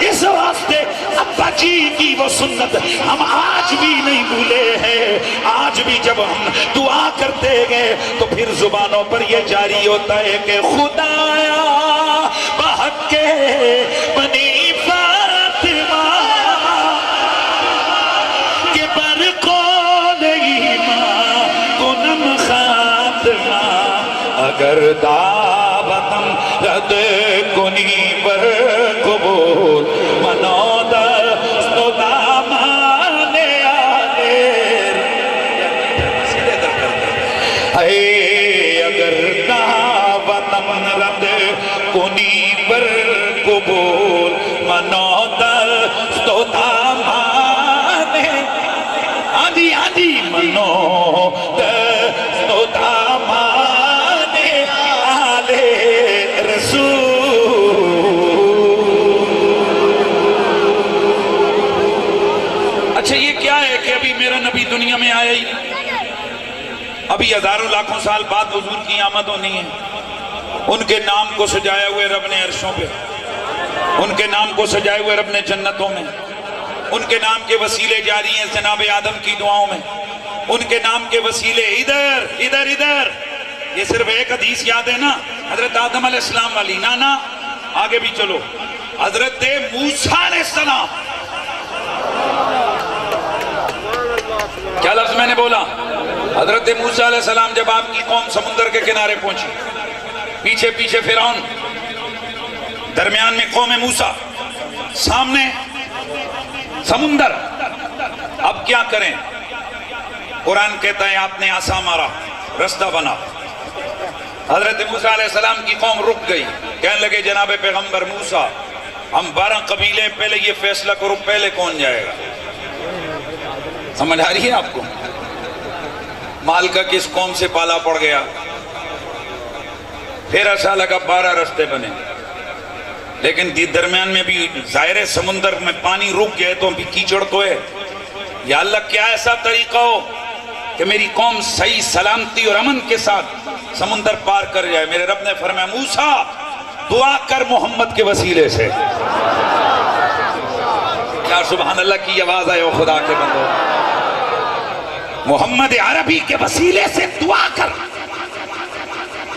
اس واسطے ابا جی کی وہ سنت ہم آج بھی نہیں بھولے ہیں۔ آج بھی جب ہم دعا کرتے گئے تو پھر زبانوں پر یہ جاری ہوتا ہے کہ خدایا بحق بنی فاطمہ کے برقول ایمان کنم خاتمہ، اگر دعوتم رد کنی بر قبول منودر استدامان آلیر، اے اگر دعوتم رد کنی بر قبول منودر استدامان، ہاں جی منودر استدامان آل رسول۔ اچھا یہ کیا ہے کہ ابھی میرا نبی دنیا میں آیا ہی، ابھی ہزاروں لاکھوں سال بعد حضور کی آمد ہونی ہے، ان کے نام کو سجائے ہوئے رب نے عرشوں پہ، ان کے نام کو سجائے ہوئے رب نے جنتوں میں، ان کے نام کے وسیلے جاری ہیں جناب آدم کی دعاؤں میں، ان کے نام کے وسیلے ادھر ادھر ادھر۔ یہ صرف ایک حدیث یاد ہے نا حضرت آدم علیہ السلام والی، نا آگے بھی چلو، حضرت موسیٰ علیہ السلام، کیا لفظ میں نے بولا؟ حضرت موسیٰ علیہ السلام جب آپ کی قوم سمندر کے کنارے پہنچی، پیچھے پیچھے فرعون، درمیان میں قوم موسیٰ، سامنے سمندر، اب کیا کریں؟ قرآن کہتا ہے آپ نے عصا مارا، رستہ بنا، حضرت موسیٰ علیہ السلام کی قوم رک گئی، کہنے لگے جناب پیغمبر موسیٰ ہم 12 قبیلے پہلے یہ فیصلہ کرو پہلے کون جائے گا۔ سمجھ آ رہی ہے آپ کو؟ مال کا کس قوم سے پالا پڑ گیا، پھر ایسا لگا 12 رستے بنے، لیکن درمیان میں بھی ظاہر سمندر میں پانی رک گئے تو بھی کیچڑ تو ہے، یا اللہ کیا ایسا طریقہ ہو کہ میری قوم صحیح سلامتی اور امن کے ساتھ سمندر پار کر جائے. میرے رب نے فرمایا موسیٰ دعا کر محمد کے وسیلے سے. کیا سبحان اللہ کی آواز آئے خدا کے بندو. محمد عربی کے وسیلے سے دعا کر,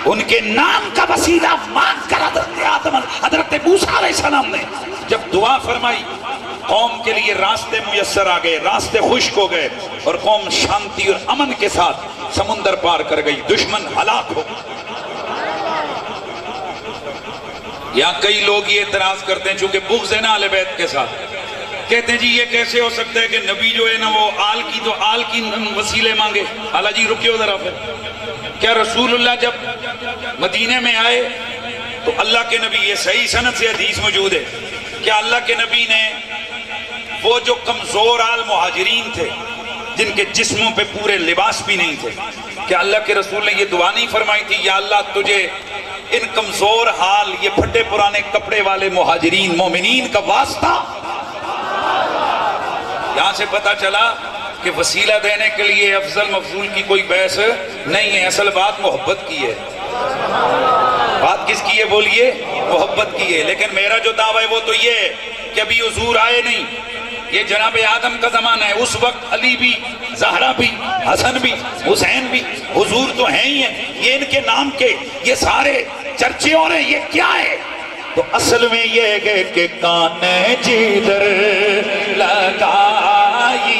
ان کے نام کا وسیلہ مانگ کر حضرت موسیٰ علیہ السلام نے جب دعا فرمائی, قوم کے لیے راستے میسر آ گئے, راستے خشک ہو گئے اور قوم شانتی اور امن کے ساتھ سمندر پار کر گئی. دشمن ہلاک ہو. یا کئی لوگ یہ اعتراض کرتے ہیں چونکہ بغض ہے نا اہل بیت کے ساتھ, کہتے ہیں جی یہ کیسے ہو سکتا ہے کہ نبی جو ہے نا وہ آل کی وسیلے مانگے. حالا جی رکیو ذرا پھر, کیا رسول اللہ جب مدینے میں آئے تو اللہ کے نبی, یہ صحیح سند سے حدیث موجود ہے, کیا اللہ کے نبی نے وہ جو کمزور آل مہاجرین تھے جن کے جسموں پہ پورے لباس بھی نہیں تھے, کیا اللہ کے رسول نے یہ دعا نہیں فرمائی تھی یا اللہ تجھے ان کمزور حال یہ پھٹے پرانے کپڑے والے مہاجرین مومنین کا واسطہ. یہاں سے پتا چلا کہ وسیلہ دینے کے لیے افضل مفضول کی کوئی بحث نہیں ہے, اصل بات محبت کی ہے. بات کس کی ہے بولیے؟ محبت کی ہے. لیکن میرا جو دعویٰ ہے وہ تو یہ ہے کہ ابھی حضور آئے نہیں, یہ جناب آدم کا زمانہ ہے. اس وقت علی بھی, زہرا بھی, حسن بھی, حسین بھی حضور تو ہیں ہی ہیں. یہ ان کے نام کے یہ سارے چرچے ہو رہے ہیں, یہ کیا ہے؟ تو اصل میں یہ ہے کہ کان جدھر لگائیے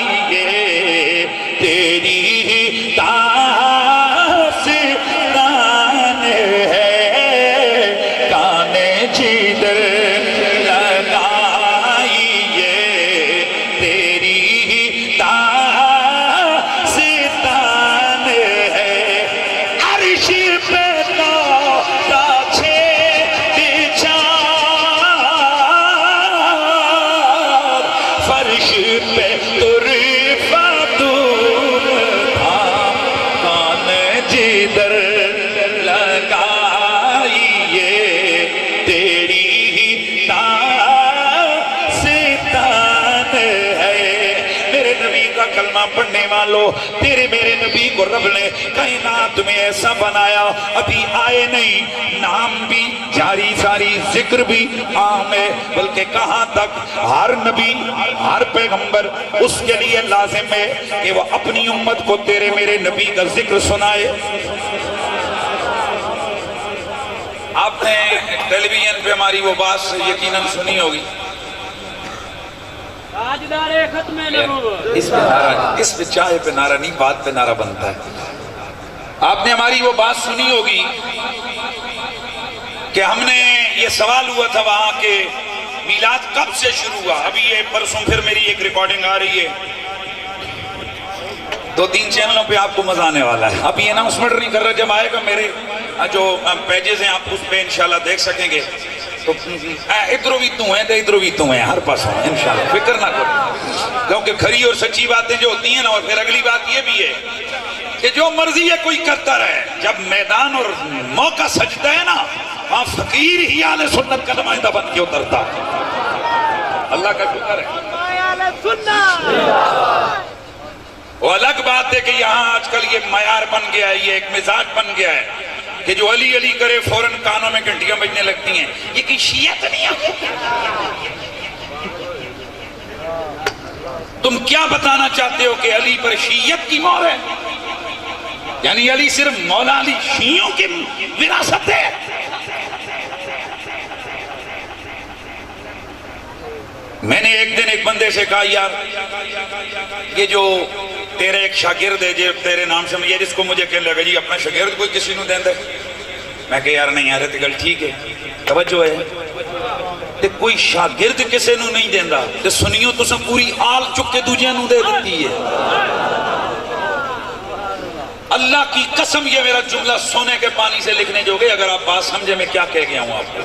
تیری داستان ہے, کان جدھر لگائیے تیری داستان ہے. عرش پہ فرش پہ ترفع دور تھا, کان جدھر لگائیے تیری داستان ہے. میرے نبی کا کلمہ پڑھنے والوں, تیرے میرے نبی کو رب نے کائنات میں ایسا بنایا, ابھی آئے نہیں, نام بھی جاری ساری, ذکر بھی عام ہے, بلکہ کہاں تک ہر نبی ہر پیغمبر اس کے لیے لازم ہے کہ وہ اپنی امت کو تیرے میرے نبی کا ذکر سنائے. آپ نے ٹیلی ویژن پہ ہماری وہ بات یقیناً سنی ہوگی, اس پہ چائے پہ نعرہ نہیں, بات پہ نعرہ بنتا ہے. آپ نے ہماری وہ بات سنی ہوگی کہ ہم نے یہ سوال ہوا تھا وہاں کہ میلاد کب سے شروع ہوا. ابھی یہ پرسوں پھر میری ایک ریکارڈنگ آ رہی ہے, 2-3 چینلوں پہ آپ کو مزہ آنے والا ہے. اب یہ اناؤنسمنٹ نہیں کر رہا, جب آئے گا میرے جو پیجز ہیں آپ اس پہ انشاءاللہ دیکھ سکیں گے. تو ادھروں بھی تو ہیں تو ادھروں بھی تو ہیں, ہر پاس ہیں انشاءاللہ, فکر نہ کرو. کیونکہ کھری اور سچی باتیں جو ہوتی ہیں نا, اور پھر اگلی بات یہ بھی ہے کہ جو مرضی ہے کوئی کرتا رہے, جب میدان اور موقع سجتا ہے نا وہاں فقیر ہی اہل سنت کا نمائندہ بن کے اترتا. اللہ کا شکر ہے. وہ الگ بات ہے کہ یہاں آج کل یہ معیار بن گیا ہے, یہ ایک مزاج بن گیا ہے کہ جو علی علی کرے فوراً کانوں میں گھنٹیاں بجنے لگتی ہیں. یہ کہ شیعت نہیں ہے. تم کیا بتانا چاہتے ہو کہ علی پر شیعت کی مہر ہے؟ یعنی علی صرف مولا علی شیعوں کی وراثت ہے؟ میں نے ایک دن ایک بندے سے کہا یار یہ جو تیرے ایک شاگرد ہے جو تیرے نام سے یہ جس کو مجھے کہنے لگا جی اپنا شاگرد کوئی کسی نو دیندہ ہے. میں کہا یار نہیں یار گل ٹھیک ہے, توجہ ہے, تے کوئی شاگرد کسے نو نہیں دیندہ تے سنیوں تو سب پوری آل چک کے دوجہ نو دے دیتی ہے. اللہ کی قسم یہ میرا جملہ سونے کے پانی سے لکھنے جو گے, اگر آپ بات سمجھے میں کیا کہہ گیا ہوں آپ کو.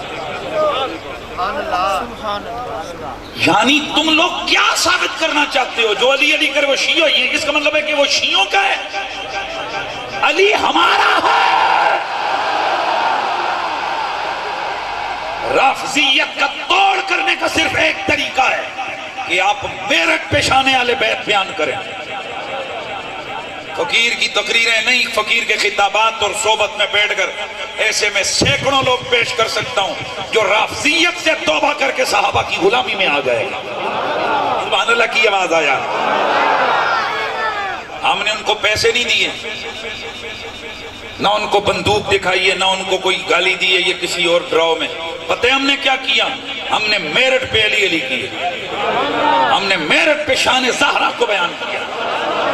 یعنی تم لوگ کیا ثابت کرنا چاہتے ہو؟ جو علی علی کرے وہ شیعہ, یہ اس کا مطلب ہے کہ وہ شیعوں کا ہے, علی ہمارا ہے. رافضیت کا توڑ کرنے کا صرف ایک طریقہ ہے کہ آپ میرٹ پیشانے والے بیت بیان کریں. فقیر کی تقریریں نہیں، فقیر کے خطابات اور صحبت میں بیٹھ کر ایسے میں سینکڑوں لوگ پیش کر سکتا ہوں جو رافضیت سے توبہ کر کے صحابہ کی غلامی میں آ جائے گا۔ سبحان اللہ کی آواز آیا۔ ہم نے ان کو پیسے نہیں دیے، نہ ان کو بندوق دکھائیے، نہ ان کو کوئی گالی دی ہے یہ کسی اور ڈراؤ میں۔ پتہ ہے ہم نے کیا کیا؟ ہم نے میرٹ پہ علی علی کیے، ہم نے میرٹ پہ شان زہرا کو بیان کیا،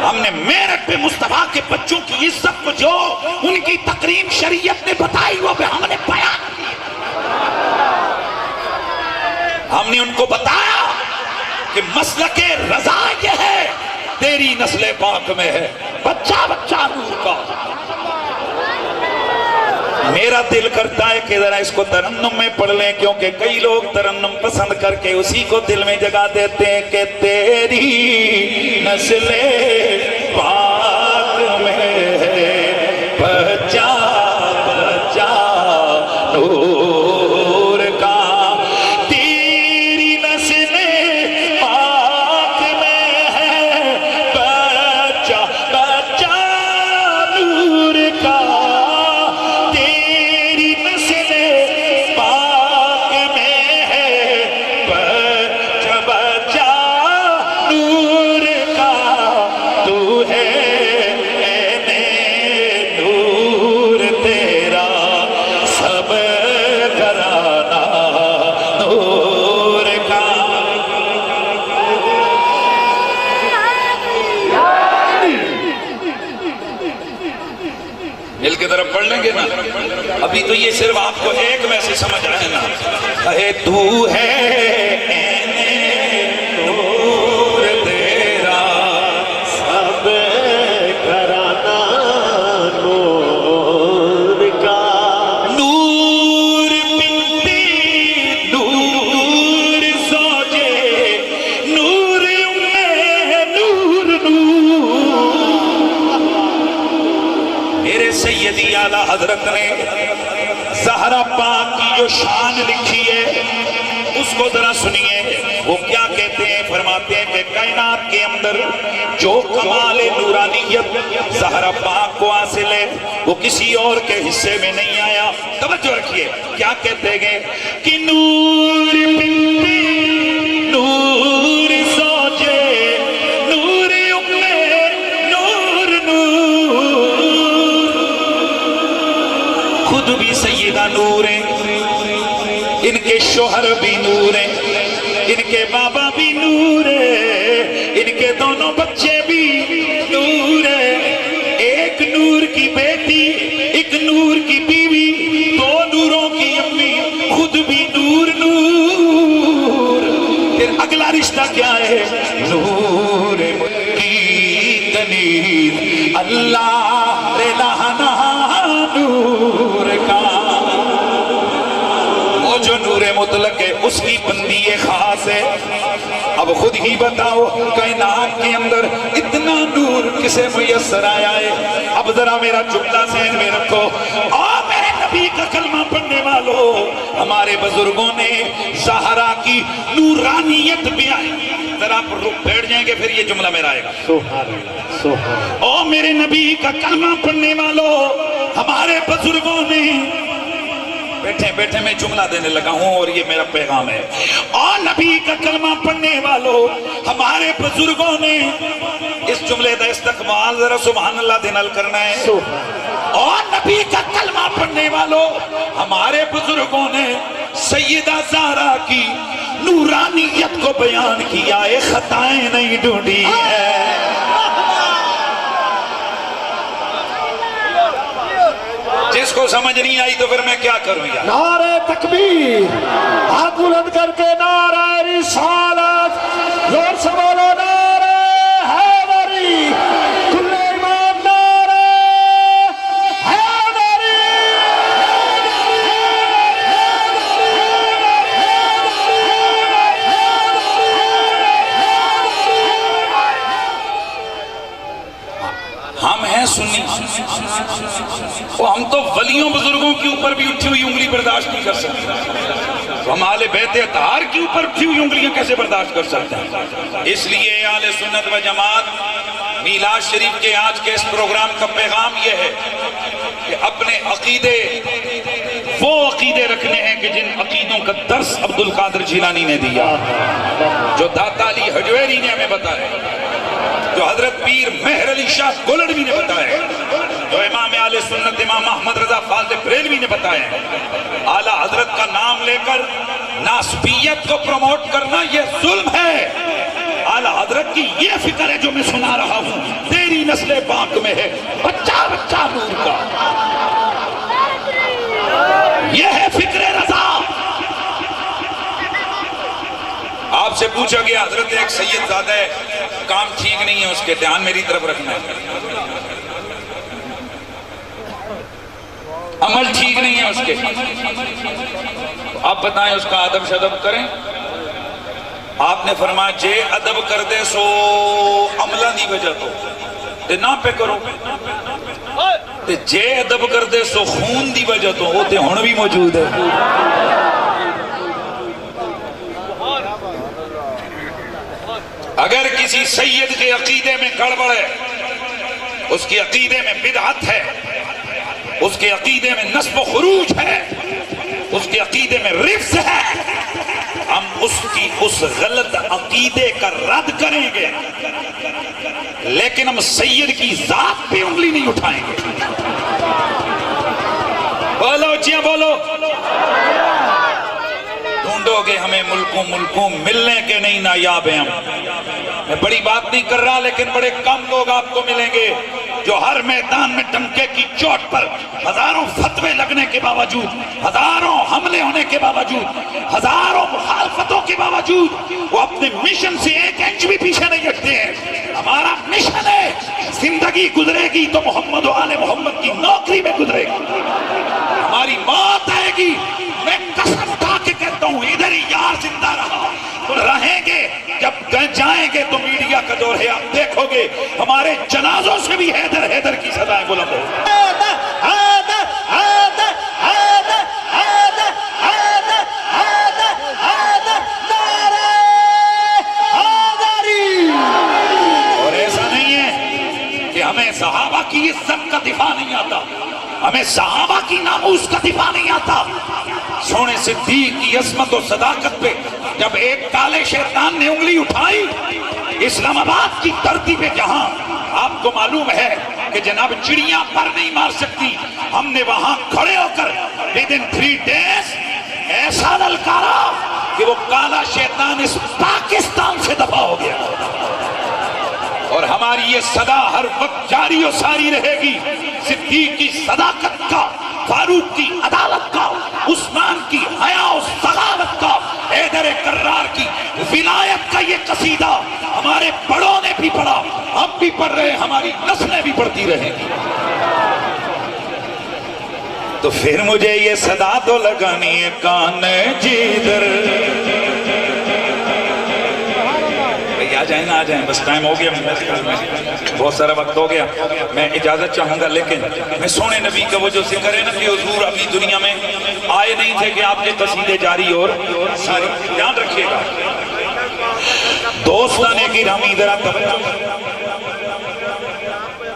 ہم نے میرٹ پہ مصطفیٰ کے بچوں کی عزت کو جو ان کی تقریم شریعت نے بتائی وہ ہم نے بیان کیا۔ ہم نے ان کو بتایا کہ مسلک رضا یہ ہے، تیری نسل پاک میں ہے، بچہ بچہ نور کا۔ میرا دل کرتا ہے کہ ذرا اس کو ترنم میں پڑھ لیں، کیونکہ کئی لوگ ترنم پسند کر کے اسی کو دل میں جگہ دیتے ہیں کہ تیری نسل پاک میں ہے بچہ بچہ نور کا، تیری نسل پاک میں ہے بچہ بچہ نور کا، دل کی طرف پڑھ لیں گے نا؟ ابھی تو یہ صرف آپ کو ایک میں سے سمجھ رہے ہیں نا، اے تو ہے نور تیرا سب گھرانہ نور کا، نور بنتی نور زوجے نور امے نور نور۔ میرے سیدی اعلیٰ حضرت نے زہرا پاک کی جو شان لکھی ہے اس کو ذرا سنیے، وہ کیا کہتے ہیں؟ فرماتے ہیں کہ کائنات کے اندر جو کمال نورانیت زہرا پاک کو حاصل ہے وہ کسی اور کے حصے میں نہیں آیا۔ توجہ رکھیے کیا کہتے ہیں کہ نور بنتی نور زوجے نور امے نور نور، خود بھی سیدہ نور ہیں، ان کے شوہر بھی نور ہیں، ان کے بابا بھی نور ہیں، ان کے دونوں بچے بھی نور ہیں، ایک نور کی بیٹی ایک نور کی بیوی، دو نوروں کی امی، خود بھی نور نور۔ پھر اگلا رشتہ کیا ہے؟ نور کی تنیر اللہ رہنا نور کا، وہ جو نور مطلق ہے اس کی بندی خاص ہے۔ اب خود ہی بتاؤ کائنات کے اندر اتنا نور کسے میسر آیا ہے؟ اب ذرا میرا جملہ ذہن میں رکھو، اور میرے نبی کا کلمہ پڑھنے والوں، ہمارے بزرگوں نے زہرا کی نورانیت بیان، ذرا آپ رک بیٹھ جائیں گے پھر یہ جملہ میرا آئے گا۔ اور میرے نبی کا کلمہ پڑھنے والوں، ہمارے بزرگوں نے، بیٹھے بیٹھے میں جملہ دینے لگا ہوں اور یہ میرا پیغام ہے، اور نبی کا کلمہ پڑھنے والوں ہمارے بزرگوں نے، اس جملے دا استقبال ذرا سبحان اللہ دے نال کرنا ہے، اور نبی کا کلمہ پڑھنے والوں ہمارے بزرگوں نے سیدہ زہرا کی نورانیت کو بیان کیا ہے، خطائیں نہیں ڈھونڈی ہے۔ جس کو سمجھ نہیں آئی تو پھر میں کیا کروں یار؟ نعرہ تکبیر، ہاتھ بلند کر کے نعرہ رسالت، زور سے بولو نعرہ حیدری، کل ایمان نعرہ حیدری۔ ہم ہیں سنی، ہم تو ولیوں بزرگوں کے اوپر بھی اٹھی ہوئی انگلی برداشت نہیں کر سکتے، ہم اہل بیت اطہار کے اوپر اٹھی ہوئی انگلیاں کیسے برداشت کر سکتے ہیں؟ اس لیے اہل سنت و جماعت میلاد شریف کے آج کے اس پروگرام کا پیغام یہ ہے کہ اپنے عقیدے وہ عقیدے رکھنے ہیں کہ جن عقیدوں کا درس عبد القادر جیلانی نے دیا، جو داتا علی حجویری نے ہمیں بتایا، جو حضرت پیر مہر علی شاہ گولڑوی نے بتایا، جو امام اہل سنت امام احمد رضا فاضل بریلوی نے بتایا۔ اعلیٰ حضرت کا نام لے کر ناسبیت کو پروموٹ کرنا یہ ظلم ہے۔ اعلیٰ حضرت کی یہ فکر ہے جو میں سنا رہا ہوں، تیری نسل پاک میں ہے بچہ بچہ نور کا، یہ ہے فکر رضا۔ آپ سے پوچھا گیا حضرت ایک سید زادہ ہے، کام ٹھیک نہیں ہے اس کے، دھیان میری طرف رکھنا ہے، عمل ٹھیک نہیں ہے اس کے، آپ بتائیں اس کا ادب شدب کریں؟ آپ نے فرمایا جے ادب کر دے سو عملہ دی وجہ تو تے نہ پہ کرو، تے جے ادب کر دے سو خون دی وجہ تو وہ تے ہن بھی موجود ہے۔ اگر کسی سید کے عقیدے میں گڑبڑ ہے، اس کے عقیدے میں بدعت ہے، اس کے عقیدے میں نسب و خروج ہے، اس کے عقیدے میں رفض ہے، ہم اس غلط عقیدے کا رد کریں گے، لیکن ہم سید کی ذات پہ انگلی نہیں اٹھائیں گے۔ بولو جی بولو، ڈھونڈو گے ہمیں ملکوں ملنے کے نہیں نایاب ہیں ہم۔ میں بڑی بات نہیں کر رہا، لیکن بڑے کم لوگ آپ کو ملیں گے جو ہر میدان میں ڈنکے کی چوٹ پر ہزاروں فتوے لگنے کے باوجود، ہزاروں حملے ہونے کے باوجود، ہزاروں مخالفتوں کے باوجود وہ اپنے مشن سے ایک انچ بھی پیچھے نہیں ہٹتے ہیں۔ ہمارا مشن ہے زندگی گزرے گی تو محمد و آل محمد کی نوکری میں گزرے گی، ہماری موت آئے گی میں قسم اٹھا کے کہتا ہوں ادھر ہی یار زندہ رہیں گے، جب جائیں گے تو میڈیا کا دور ہے، آپ دیکھو گے ہمارے جنازوں سے بھی حیدر حیدر کی صدائیں بلند ہو۔ اور ایسا نہیں ہے کہ ہمیں صحابہ کی عزت کا دفاع نہیں آتا، ہمیں صحابہ کی ناموس کا دفاع نہیں آتا۔ سونے صدیق کی عظمت و صداقت پہ جب ایک کالے شیطان نے انگلی اٹھائی، اسلام آباد کی دھرتی پہ جہاں آپ کو معلوم ہے کہ جناب چڑیاں پر نہیں مار سکتی، ہم نے وہاں کھڑے ہو کر within 3 days ایسا للکارا کہ وہ کالا شیطان اس پاکستان سے دفع ہو گیا، اور ہماری یہ صدا ہر وقت جاری و ساری رہے گی، صدیق کی صداقت کا، فاروق کی عدالت کا، عثمان کی حیا و سخاوت کا، حیدر کرار کی ولایت کا یہ قصیدہ ہمارے بڑوں نے بھی پڑھا، ہم بھی پڑھ رہے ہیں، ہماری نسلیں بھی پڑھتی رہیں گی۔ تو پھر مجھے یہ صدا تو لگانی ہے کان جدھر، آ جائیں نہ آ جائیں، بس ٹائم ہو گیا، بہت سارا وقت ہو گیا، میں اجازت چاہوں گا، لیکن میں سونے نبی کا وہ جو ذکر ہے نا کہ حضور ابھی دنیا میں آئے نہیں تھے کہ آپ کے قصیدے جاری اور ساری، دھیان رکھیے گا دوستانے کی رامی ذرا توجہ،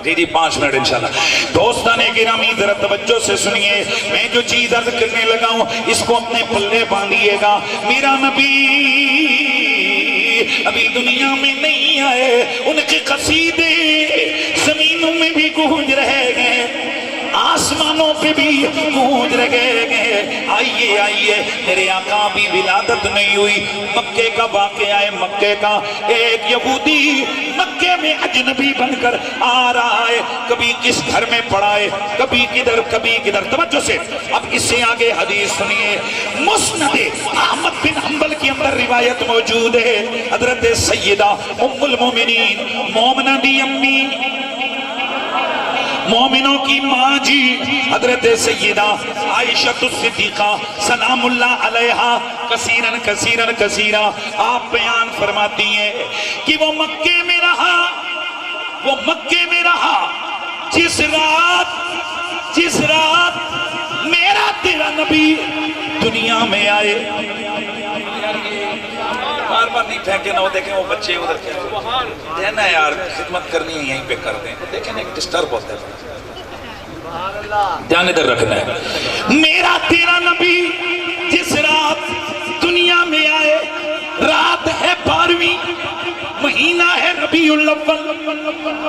جی 5 منٹ انشاءاللہ، دوستانے کی رامی ذرا توجہ سے سنیے، میں جو چیز عرض کرنے لگا ہوں اس کو اپنے پلے باندھیے گا۔ میرا نبی ابھی دنیا میں نہیں آئے، ان کے قصیدے زمینوں میں بھی گونج رہے گئے، آسمانوں پہ بھی گونج رہے گئے۔ آئیے آئیے، میرے آقا بھی ولادت نہیں ہوئی، مکے کا واقعہ ہے، مکے کا ایک یہودی مکے میں اجنبی بن کر آ رہا ہے، کبھی کس گھر میں پڑا ہے، کبھی کدھر کبھی کدھر۔ توجہ سے اب اس سے آگے حدیث سنیے، مسند احمد بن حنبل کے اندر روایت موجود ہے، حضرت سیدہ ام المومنین مومنہ دی امی، مومنوں کی ماں جی حضرت سیدہ عائشہ الصدیقہ سلام اللہ علیہا کثیرن کثیرن کثیرہ آپ بیان فرماتی ہیں کہ وہ مکے میں رہا جس رات میرا تیرا نبی دنیا میں آئے، بار بار نہیں پھینکے نہ، وہ دیکھیں وہ بچے ادھر کیا دینا یار، خدمت کرنی ہے یہیں پہ کر دیں، دیکھیں ایک ڈسٹرب ہوتا ہے، دھیان ادھر رکھنا ہے۔ میرا تیرا نبی جس رات دنیا میں آئے، رات ہے 12ویں، مہینہ ہے ربیع الاول،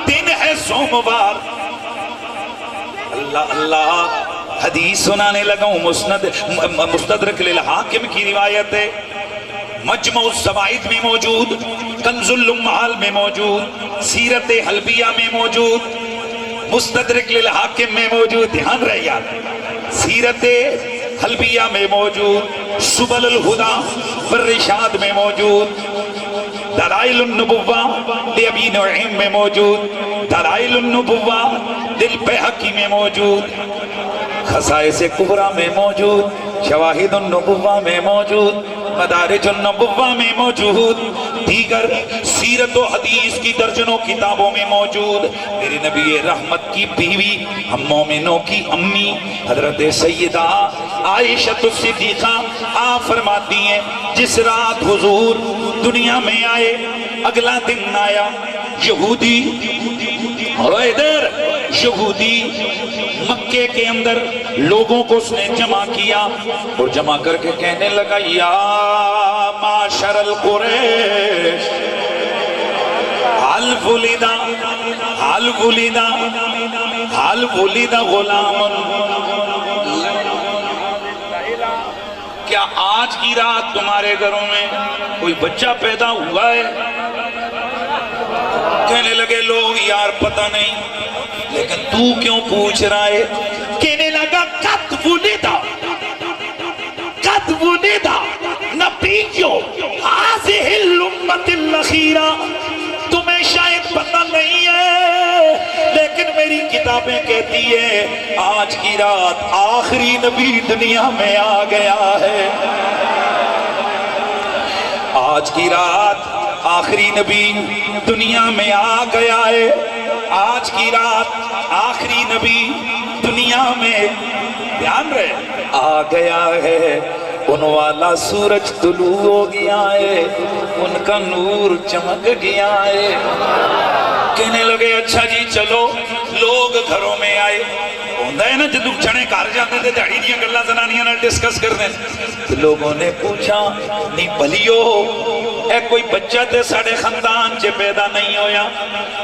دن ہے سوموار۔ اللہ اللہ، حدیث سنانے لگا ہوں، مستدرک للحاکم کی روایت ہے، مجمع الزوائد میں موجود، کنز الامہال میں موجود، سیرت حلبیہ میں موجود، مستدرک للحاکم میں موجود، دھیان رہے یار، سیرت حلبیہ میں موجود، سبل الہدا والرشاد میں موجود، دلائل النبوہ لابی نعیم میں موجود، دلائل النبوہ للبیہقی میں موجود، خصائص کبریٰ میں موجود، شواہد النبوہ میں موجود، مدارج النبوہ میں موجود، دیگر سیرت و حدیث کی درجنوں کتابوں میں موجود۔ میرے نبی رحمت کی بیوی، ہم مومنوں کی امی حضرت سیدہ عائشہ الصدیقہ آپ فرماتی ہیں، جس رات حضور دنیا میں آئے، اگلا دن آیا، یہودی یہودی مکے کے اندر لوگوں کو اس نے جمع کیا اور جمع کر کے کہنے لگا، یا معاشر القریش، حل ولد غلام، کیا آج کی رات تمہارے گھروں میں کوئی بچہ پیدا ہوا ہے؟ کہنے لگے لوگ، یار پتہ نہیں، لیکن تو کیوں پوچھ رہا ہے؟ کہنے لگا قد ولدا نبیو هذه الامت الاخیرہ، تمہیں شاید پتہ نہیں ہے لیکن میری کتابیں کہتی ہیں آج کی رات آخری نبی دنیا میں آ گیا ہے، آج کی رات آخری نبی دنیا میں آ گیا ہے، آج کی رات آخری نبی دنیا میں دھیان رہے آ گیا ہے، ان والا سورج طلوع ہو گیا ہے، ان کا نور چمک گیا ہے۔ کہنے لگے اچھا جی چلو، لوگ گھروں میں آئے، ہوندہ ہے نا جدو چھنے کار جاتے تھے دیڑی دیاں گلہ زنانیاں نہ ڈسکس کر دیں، لوگوں نے پوچھا نہیں بھلیو اے کوئی بچہ تے ساڑے خاندان چے پیدا نہیں ہویا،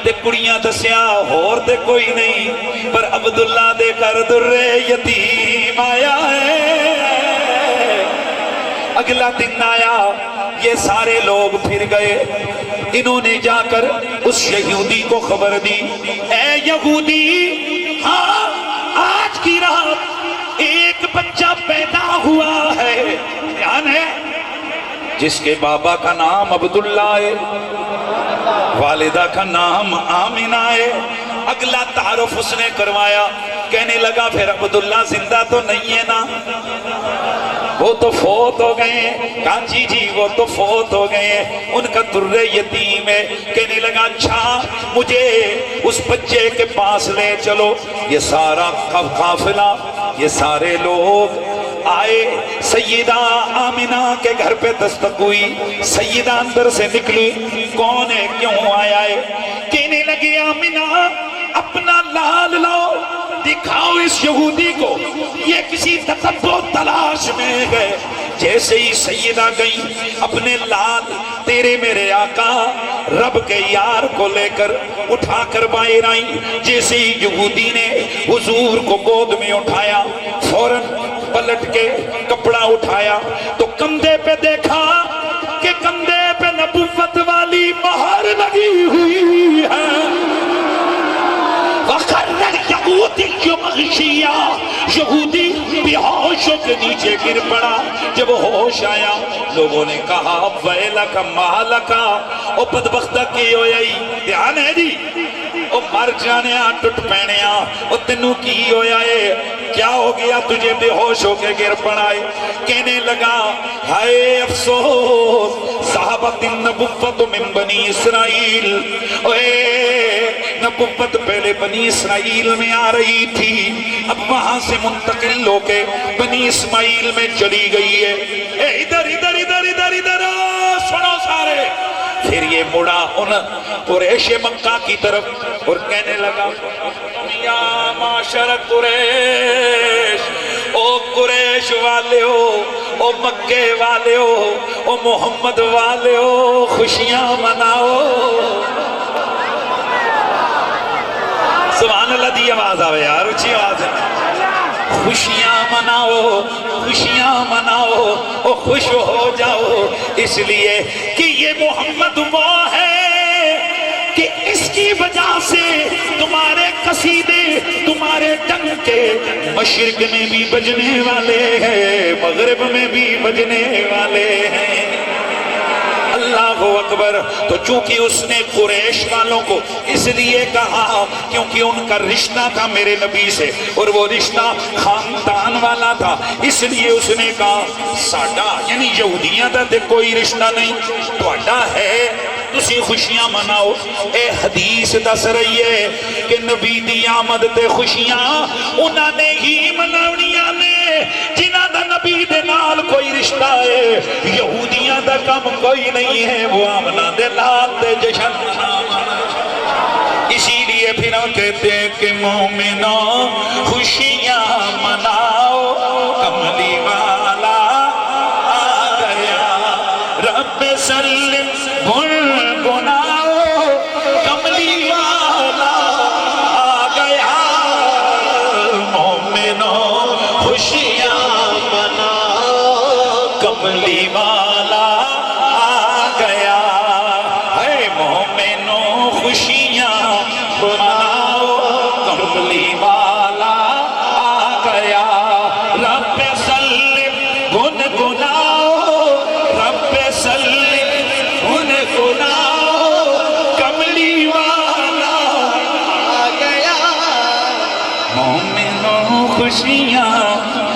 تے کڑیاں دسیا اور تے کوئی نہیں، پر عبداللہ دے کر در یتیم آیا ہے۔ اگلا دن آیا، یہ سارے لوگ پھر گئے، انہوں نے جا کر اس یہودی کو خبر دی، اے یہودی، ہاں آج کی رات ایک بچہ پیدا ہوا ہے، یعنی ہے جس کے بابا کا نام عبداللہ ہے، والدہ کا نام آمینہ ہے۔ اگلا تعارف اس نے کروایا، کہنے لگا پھر عبداللہ زندہ تو نہیں ہے نا؟ وہ تو فوت ہو گئے، کہا جی جی وہ تو فوت ہو گئے، ان کا در یتیم ہے۔ کہنے لگا اچھا مجھے اس بچے کے پاس لے چلو۔ یہ سارا قافلہ، یہ سارے لوگ آئے، سیدہ آمینہ کے گھر پہ دستک ہوئی، سیدہ اندر سے نکلی، کون ہے کیوں آیا ہے؟ کہنے لگے آمینہ اپنا لال لاؤ، دکھاؤ اس یہودی کو، یہ کسی تتبع تلاش میں گئے۔ جیسے ہی سیدہ گئی اپنے لال تیرے میرے آقا رب کے یار کو لے کر اٹھا کر باہر آئی، جیسے ہی یہودی نے حضور کو گود میں اٹھایا، فوراً پلٹ کے کپڑا اٹھایا تو کندھے پہ دیکھا کہ کندھے پہ نبوت والی مہر لگی ہوئی ہے۔ یہودی بے ہوشوں کے نیچے گر پڑا۔ جب ہوش آیا لوگوں نے کہا ویلک مالک، او بدبختہ کی ہوئی، دھیان ہے جی، او مر جانے ٹوٹ پینے، او تینوں کی ہویا ہے، کیا ہو گیا تجھے بے ہوش ہو کے گر پڑائے؟ کہنے لگا ہائے افسوس، صحابت النبوت من بنی اسرائیل، اے نبوت پہلے بنی اسرائیل میں آ رہی تھی، اب وہاں سے منتقل ہو کے بنی اسماعیل میں چلی گئی ہے۔ اے ادھر ادھر ادھر ادھر ادھر سنو سا، پھر یہ مڑا ان قریش مکہ کی طرف اور کہنے لگا یا معاشر قریش، او قریش والے ہو، او مکے والے ہو، او محمد والے ہو، خوشیاں مناؤ۔ سبحان اللہ دی آواز آوے یار، اچھی آواز ہے۔ خوشیاں مناؤ، خوشیاں مناؤ، او خوش ہو جاؤ، اس لیے کہ یہ محمد وہ ہے کہ اس کی وجہ سے تمہارے قصیدے، تمہارے ڈنکے مشرق میں بھی بجنے والے ہیں، مغرب میں بھی بجنے والے ہیں۔ اللہ اکبر۔ تو چونکہ اس نے قریش والوں کو اس لیے کہا کیونکہ ان کا رشتہ تھا میرے نبی سے، اور وہ رشتہ خاندان والا تھا، اس لیے اس نے کہا ساڈا یعنی یہودیاں دا تے کوئی رشتہ نہیں، تہاڈا ہے، تسی خوشیاں مناؤ۔ اے حدیث دس رہی ہے کہ نبی دی آمد تے خوشیاں انہاں نے ہی مناونیاں نے جنہاں دا نبی دے نال کوئی رشتہ ہے۔ یہودیاں دا کم کوئی نہیں ہے، وہ آمنہ دے لال دے جشن مناواں۔ اسی لیے پھر ہم کہتے ہیں کہ مومنوں خوشیاں مناؤ، کملی والا آ گیا، رب سلم گنگناؤ، کملی والا آ گیا، مومنوں خوشیاں مناؤ، کملی والا آ گیا، ہے مومنوں خوشیاں مناؤ، کملی والا آ گیا، رب سلم گنگناؤ، رب سلم گنگناؤ، کملی والا آ گیا، مومنوں خوشیاں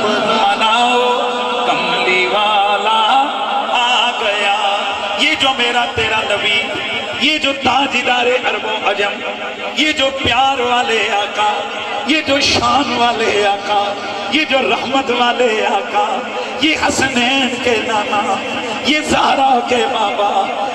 مناؤ، کملی والا آ گیا۔ یہ جو میرا تیرا نبی، یہ جو تاجدار عرب و عجم، یہ جو پیار والے آقا، یہ جو شان والے آقا، یہ جو رحمت والے آقا، یہ حسنین کے نانا، یہ زہرا کے بابا،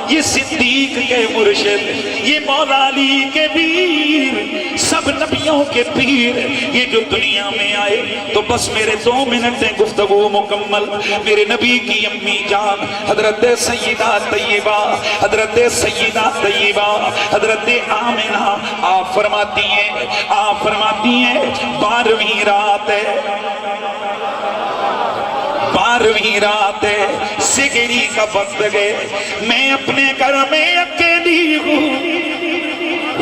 یہ صدیق کے مرشد، یہ مولا علی کے پیر، سب نبیوں کے پیر، یہ جو دنیا میں آئے تو بس میرے 2 منٹ دیں گفتگو مکمل۔ میرے نبی کی امی جان حضرت سیدہ طیبہ، حضرت سیدہ طیبہ، حضرت آمنہ آپ فرماتی ہیں 12ویں رات ہے، 12ویں رات ہے، سگری کا وقت گئے، میں اپنے گھر میں اکیلی ہوں،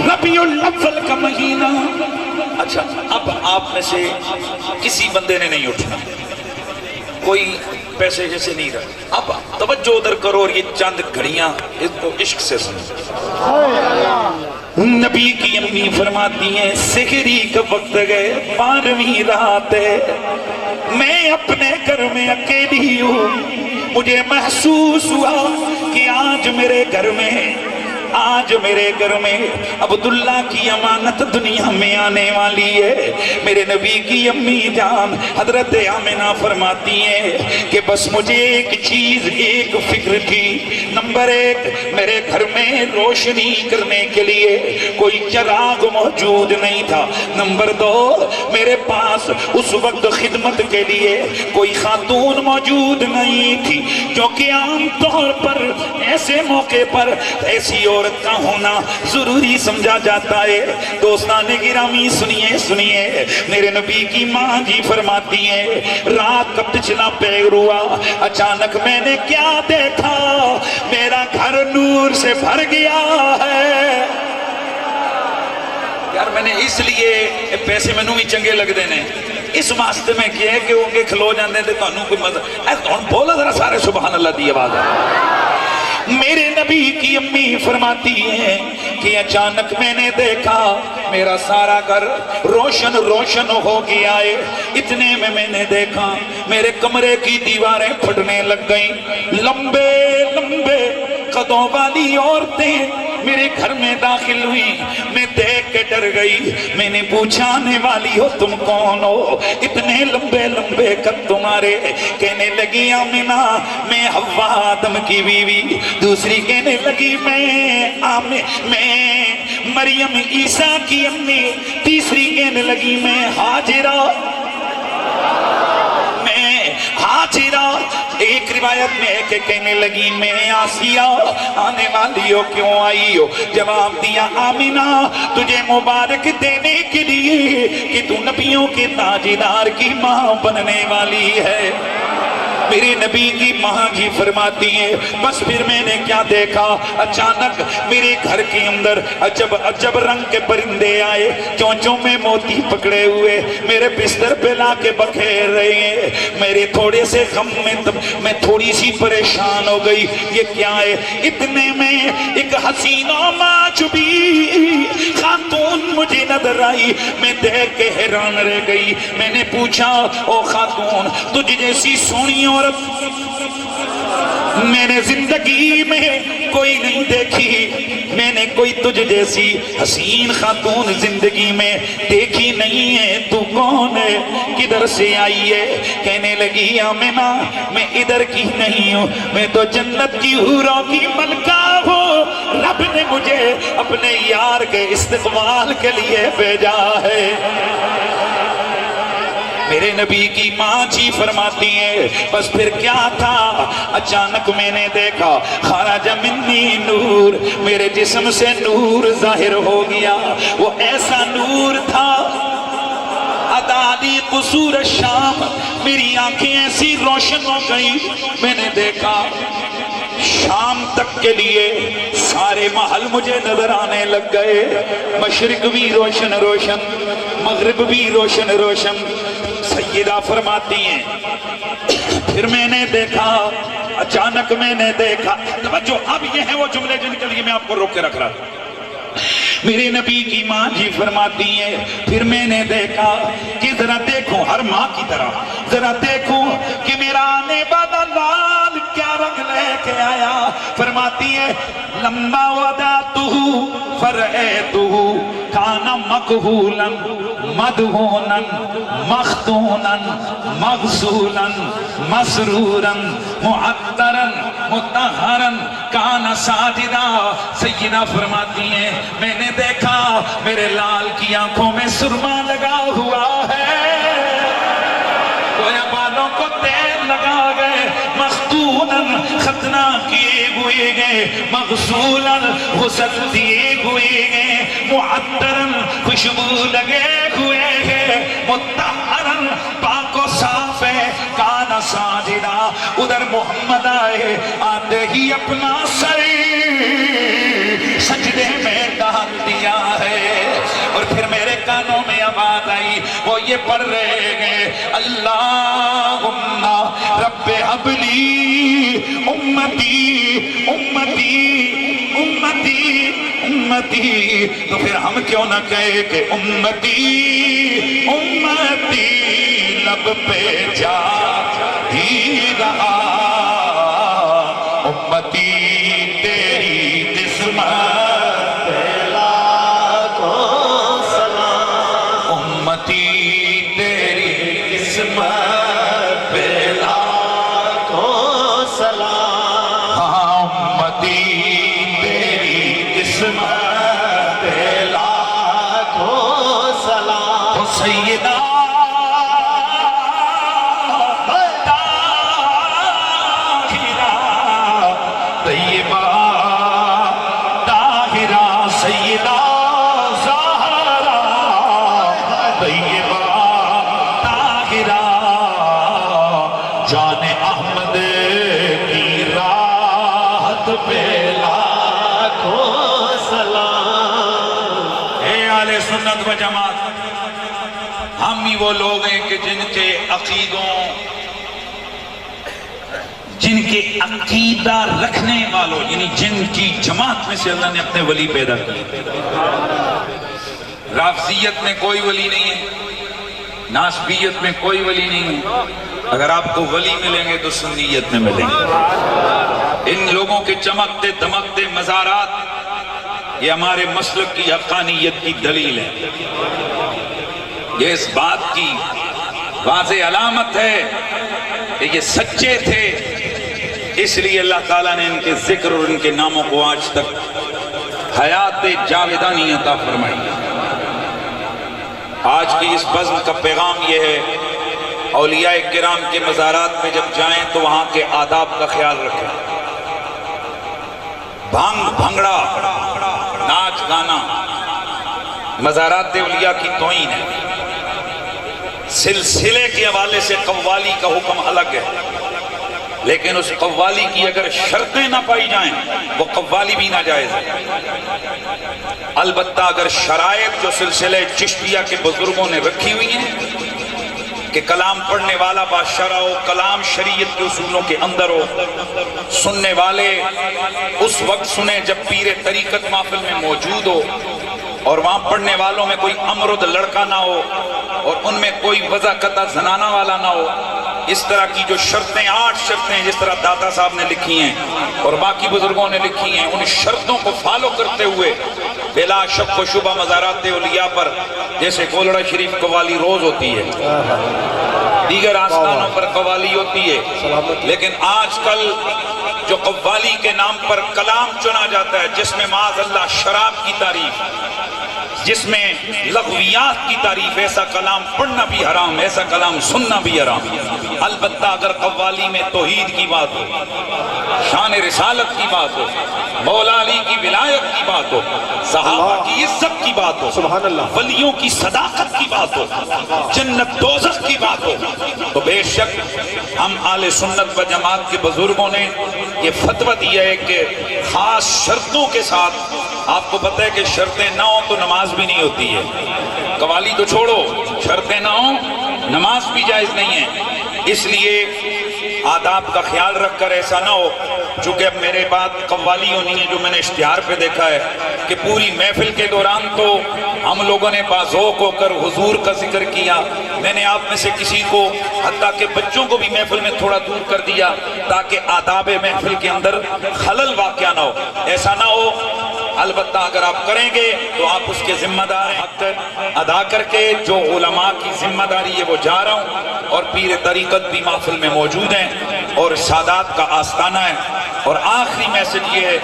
ربیع الاول کا مہینہ۔ اچھا اب آپ میں سے کسی بندے نے نہیں اٹھنا، کوئی پیسے جیسے نہیں رہا، اب توجہ ادھر کرو اور یہ چند گھڑیاں اس کو عشق سے سنو۔ نبی کی امی فرماتی ہیں سحری کا وقت گئے، 12ویں رات ہے، میں اپنے گھر میں اکیلی ہوں، مجھے محسوس ہوا کہ آج میرے گھر میں عبداللہ کی امانت دنیا میں آنے والی ہے۔ میرے نبی کی امی جان حضرت آمنہ فرماتی ہیں کہ بس مجھے ایک چیز، ایک فکر تھی، نمبر 1 میرے گھر میں روشنی کرنے کے لیے کوئی چراغ موجود نہیں تھا، نمبر 2 میرے پاس اس وقت خدمت کے لیے کوئی خاتون موجود نہیں تھی، کیونکہ عام طور پر ایسے موقع پر ایسی عورت کا ہونا ضروری سمجھا جاتا ہے۔ دوستان گرامی سنیے، میرے نبی کی ماں جی فرماتی ہیں رات کا پچھلا پہر ہوا، اچانک میں نے کیا دیکھا، میرا گھر نور سے بھر گیا ہے۔ یار میں نے اس لیے پیسے میں بھی چنگے لگ دینے اس واسطے میں کیا ہے کہ وہ کے کھلو جاندے تھے تو کوئی مزہ ایسا بولا ذرا سارے سبحان اللہ دی آواز ہے۔ میرے نبی کی امی فرماتی ہیں کہ اچانک میں نے دیکھا میرا سارا گھر روشن ہو گیا ہے، اتنے میں نے دیکھا میرے کمرے کی دیواریں پھٹنے لگ گئیں، لمبے قدوں والی عورتیں میرے گھر میں داخل ہوئی، میں دیکھ کے ڈر گئی، میں نے پوچھا آنے والی ہو تم کون ہو، اتنے لمبے لمبے قد تمہارے؟ کہنے لگی آمنہ میں حوا آدم کی بیوی، دوسری کہنے لگی میں مریم عیسیٰ کی امی، تیسری کہنے لگی میں ہاجرہ، ایک روایت میں ہے کہ کہنے لگی میں آسیہ، آنے والی ہو کیوں آئی ہو؟ جواب دیا آمنہ تجھے مبارک دینے کے لیے کہ تو نبیوں کے تاجدار کی ماں بننے والی ہے۔ میرے نبی کی ماں جی فرماتی ہیں بس پھر میں نے کیا دیکھا، اچانک میرے گھر کے اندر عجب عجب رنگ کے پرندے آئے، چونچوں میں موتی پکڑے ہوئے، میرے بستر پہ لا کے بکھیر رہے ہیں۔ میرے تھوڑے سے غم میں تھوڑی سی پریشان ہو گئی، یہ کیا ہے؟ اتنے میں ایک حسین و معجوبی خاتون مجھے نظر آئی، میں دیکھ کے حیران رہ گئی۔ میں نے پوچھا او خاتون تجھ جیسی سونی عورت میں نے زندگی میں کوئی نہیں دیکھی، میں نے کوئی تجھ جیسی حسین خاتون زندگی میں دیکھی نہیں ہے، تو کون ہے؟ کدھر سے آئی ہے؟ کہنے لگی آمنہ میں ادھر کی نہیں ہوں، میں تو جنت کی حوروں کی ملکہ ہوں، رب نے مجھے اپنے یار کے استقبال کے لیے بھیجا ہے۔ میرے نبی کی ماں جی فرماتی ہیں بس پھر کیا تھا، اچانک میں نے دیکھا خرج منی نور، میرے جسم سے نور ظاہر ہو گیا، وہ ایسا نور تھا عدالی قصور الشام، میری آنکھیں ایسی روشن ہو گئی، میں نے دیکھا شام تک کے لیے سارے محل مجھے نظر آنے لگ گئے، مشرق بھی روشن روشن، مغرب بھی روشن روشن۔ سیدہ فرماتی ہیں پھر میں نے دیکھا، اچانک میں نے دیکھا، توجہ اب یہ ہیں وہ جملے جن کے لیے میں آپ کو روک کے رکھ رہا تھا۔ میرے نبی کی ماں جی فرماتی ہیں پھر میں نے دیکھا کہ ذرا دیکھو ہر ماں کی طرح، ذرا دیکھو کہ میرا آنے والا لال کیا رنگ لے کے آیا۔ فرماتی ہے لما ودعتہ فرعیتہ کان مکحولا مدہونا مختونا مغسولا مسرورا معطرا مطہرا کان ساجدا۔ سیدہ فرماتی ہیں میں نے دیکھا میرے لال کی آنکھوں میں سرما لگا ہوا ہے، گویا بالوں کو تیل لگا گئے، مختونا ختنہ کیے ہوئے گئے، مغسولا غسل دیے ہوئے گئے، معطرن خوشبو لگے ہوئے گئے، مطہرن پاک و صاف ہے، کانا ساجدہ۔ ادھر محمد آئے، آتے ہی اپنا سر سجدے میں ڈال دیا ہے، اور پھر میرے کانوں میں آواز آئی، وہ یہ پڑھ رہے گئے اللہم رب حب لی امتی امتی امتی امتی۔ تو پھر ہم کیوں نہ کہے کہ امتی امتی لب پہ جا ہی رہا، امتی تیری قسمت پہ لاکھوں سلام، امتی تیری قسمت پہ لاکھوں سلام، امتی تیری قسمت پہ لاکھوں سلام۔ سیدہ جان احمد کی راحت پہ لاکھوں سلام۔ اے اہل سنت و جماعت، ہم ہی وہ لوگ ہیں کہ جن کے عقیدوں، جن کے عقیدہ رکھنے والوں، یعنی جن کی جماعت میں سے اللہ نے اپنے ولی پیدا کیے۔ رافضیت میں کوئی ولی نہیں ہے، ناسبیت میں کوئی ولی نہیں ہے، اگر آپ کو ولی ملیں گے تو سنیت میں ملیں گے۔ ان لوگوں کے چمکتے دمکتے مزارات یہ ہمارے مسلک کی حقانیت کی دلیل ہے، یہ اس بات کی واضح علامت ہے کہ یہ سچے تھے، اس لیے اللہ تعالیٰ نے ان کے ذکر اور ان کے ناموں کو آج تک حیات جاویدانی عطا فرمائی۔ آج کی اس بزم کا پیغام یہ ہے، اولیاء کرام کے مزارات میں جب جائیں تو وہاں کے آداب کا خیال رکھیں۔ بھنگ بھنگڑا، ناچ گانا مزارات اولیاء کی توہین ہے۔ سلسلے کے حوالے سے قوالی کا حکم الگ ہے، لیکن اس قوالی کی اگر شرطیں نہ پائی جائیں وہ قوالی بھی ناجائز ہے۔ البتہ اگر شرائط جو سلسلے چشتیہ کے بزرگوں نے رکھی ہوئی ہیں کہ کلام پڑھنے والا باشرہ ہو، کلام شریعت کے اصولوں کے اندر ہو، سننے والے اس وقت سنیں جب پیر طریقت محفل میں موجود ہو، اور وہاں پڑھنے والوں میں کوئی امرد لڑکا نہ ہو، اور ان میں کوئی وضع قطع زنانہ والا نہ ہو، اس طرح کی جو شرطیں 8 شرطیں جس طرح داتا صاحب نے لکھی ہیں اور باقی بزرگوں نے لکھی ہیں، ان شرطوں کو فالو کرتے ہوئے بلا شک و شبہ مزارات اولیاء پر جیسے گولڑا شریف قوالی روز ہوتی ہے، دیگر آستانوں پر قوالی ہوتی ہے، لیکن آج کل جو قوالی کے نام پر کلام چنا جاتا ہے جس میں معاذ اللہ شراب کی تعریف، جس میں لغویات کی تعریف، ایسا کلام پڑھنا بھی حرام، ایسا کلام سننا بھی حرام۔ البتہ اگر قوالی میں توحید کی بات ہو، شان رسالت کی بات ہو، مولا علی کی ولایت کی بات ہو، صحابہ کی عزت کی بات ہو، سبحان اللہ، ولیوں کی صداقت کی بات ہو، جنت دوزخ کی بات ہو، تو بے شک ہم اہل سنت و جماعت کے بزرگوں نے یہ فتویٰ دیا ہے کہ خاص شرطوں کے ساتھ، آپ کو پتہ ہے کہ شرطیں نہ ہوں تو نماز بھی نہیں ہوتی ہے، قوالی تو چھوڑو، شرطیں نہ ہوں نماز بھی جائز نہیں ہے۔ اس لیے آداب کا خیال رکھ کر ایسا نہ ہو، چونکہ اب میرے بات قوالی ہونی ہے جو میں نے اشتہار پہ دیکھا ہے کہ پوری محفل کے دوران تو ہم لوگوں نے باذوق ہو کر حضور کا ذکر کیا، میں نے آپ میں سے کسی کو حتیٰ کہ بچوں کو بھی محفل میں تھوڑا دور کر دیا تاکہ آداب محفل کے اندر خلل واقع نہ ہو، ایسا نہ ہو۔ البتہ اگر آپ کریں گے تو آپ اس کے ذمہ دار ہیں، حق ادا کر کے جو علماء کی ذمہ داری ہے وہ جا رہا ہوں، اور پیر طریقت بھی محفل میں موجود ہیں اور سادات کا آستانہ ہے۔ اور آخری میسج یہ ہے،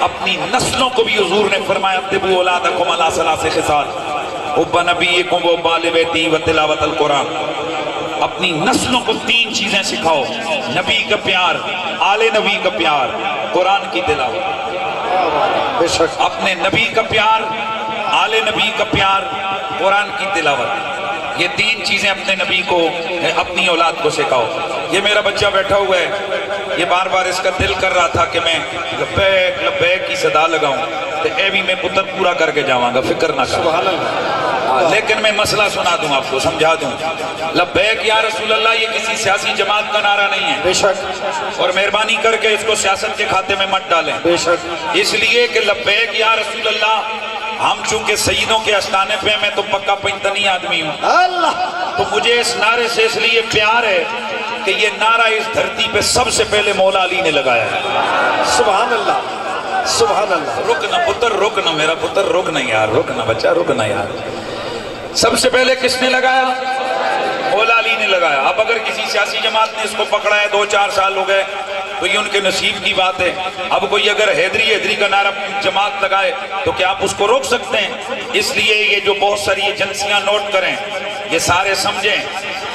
اپنی نسلوں کو بھی حضور نے فرمایا ادبوا اولادکم علی ثلاث خصال، حب نبیکم و آل بیتی و تلاوت القرآن، اپنی نسلوں کو 3 چیزیں سکھاؤ، نبی کا پیار، آل نبی کا پیار، قرآن کی تلاوت۔ اپنے نبی کا پیار، آل نبی کا پیار، قرآن کی تلاوت، یہ 3 چیزیں اپنے نبی کو، اپنی اولاد کو سکھاؤ۔ یہ میرا بچہ بیٹھا ہوا ہے، یہ بار بار اس کا دل کر رہا تھا کہ میں لبیک لبیک کی صدا لگاؤں، تو اے بھی میں پتر پورا کر کے جاواں گا، فکر نہ کر، لیکن میں مسئلہ سنا دوں، آپ کو سمجھا دوں۔ لبیک یا رسول اللہ یہ کسی سیاسی جماعت کا نعرہ نہیں ہے، بے شک، اور مہربانی کر کے اس کو سیاست کے کھاتے میں مت ڈالیں، بے شک، اس لیے کہ لبیک یا رسول اللہ، ہم چونکہ سیدوں کے آستانے پہ، میں تو پکا پنتنی آدمی ہوں، اللہ، تو مجھے اس نعرے سے اس لیے پیار ہے کہ یہ نعرہ اس دھرتی پہ سب سے پہلے مولا علی نے لگایا ہے۔ سبحان اللہ، سبحان اللہ، رکنا پتر، رکنا میرا پتر، رکنا یار، رکنا بچہ، رکنا یار۔ سب سے پہلے کس نے لگایا؟ مولا علی نے لگایا۔ اب اگر کسی سیاسی جماعت نے اس کو پکڑا ہے، 2-4 سال ہو گئے، تو یہ ان کے نصیب کی بات ہے۔ اب کوئی اگر حیدری کا نعرہ جماعت لگائے تو کیا آپ اس کو روک سکتے ہیں؟ اس لیے یہ جو بہت ساری ایجنسیاں نوٹ کریں، یہ سارے سمجھیں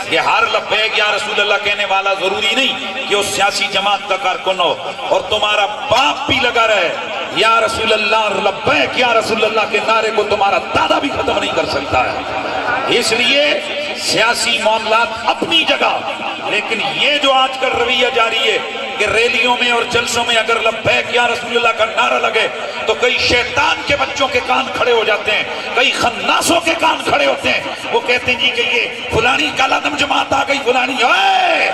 کہ ہر لبیک یا رسول اللہ کہنے والا ضروری نہیں کہ اس سیاسی جماعت کا کارکن ہو، اور تمہارا باپ بھی لگا رہے یا رسول اللہ، لبیک یا رسول اللہ کے نعرے کو تمہارا دادا بھی ختم نہیں کر سکتا ہے۔ اس لیے سیاسی معاملات اپنی جگہ، لیکن یہ جو آج کل رویہ جاری ہے کہ ریلیوں میں اور جلسوں میں اگر لبیک یا رسول اللہ کا نعرہ لگے تو کئی شیطان کے بچوں کے کان کھڑے ہو جاتے ہیں، کئی خناسوں کے کان کھڑے ہوتے ہیں، وہ کہتے ہیں جی کہ یہ فلانی کالعدم جماعت آ گئی، فلانی، اے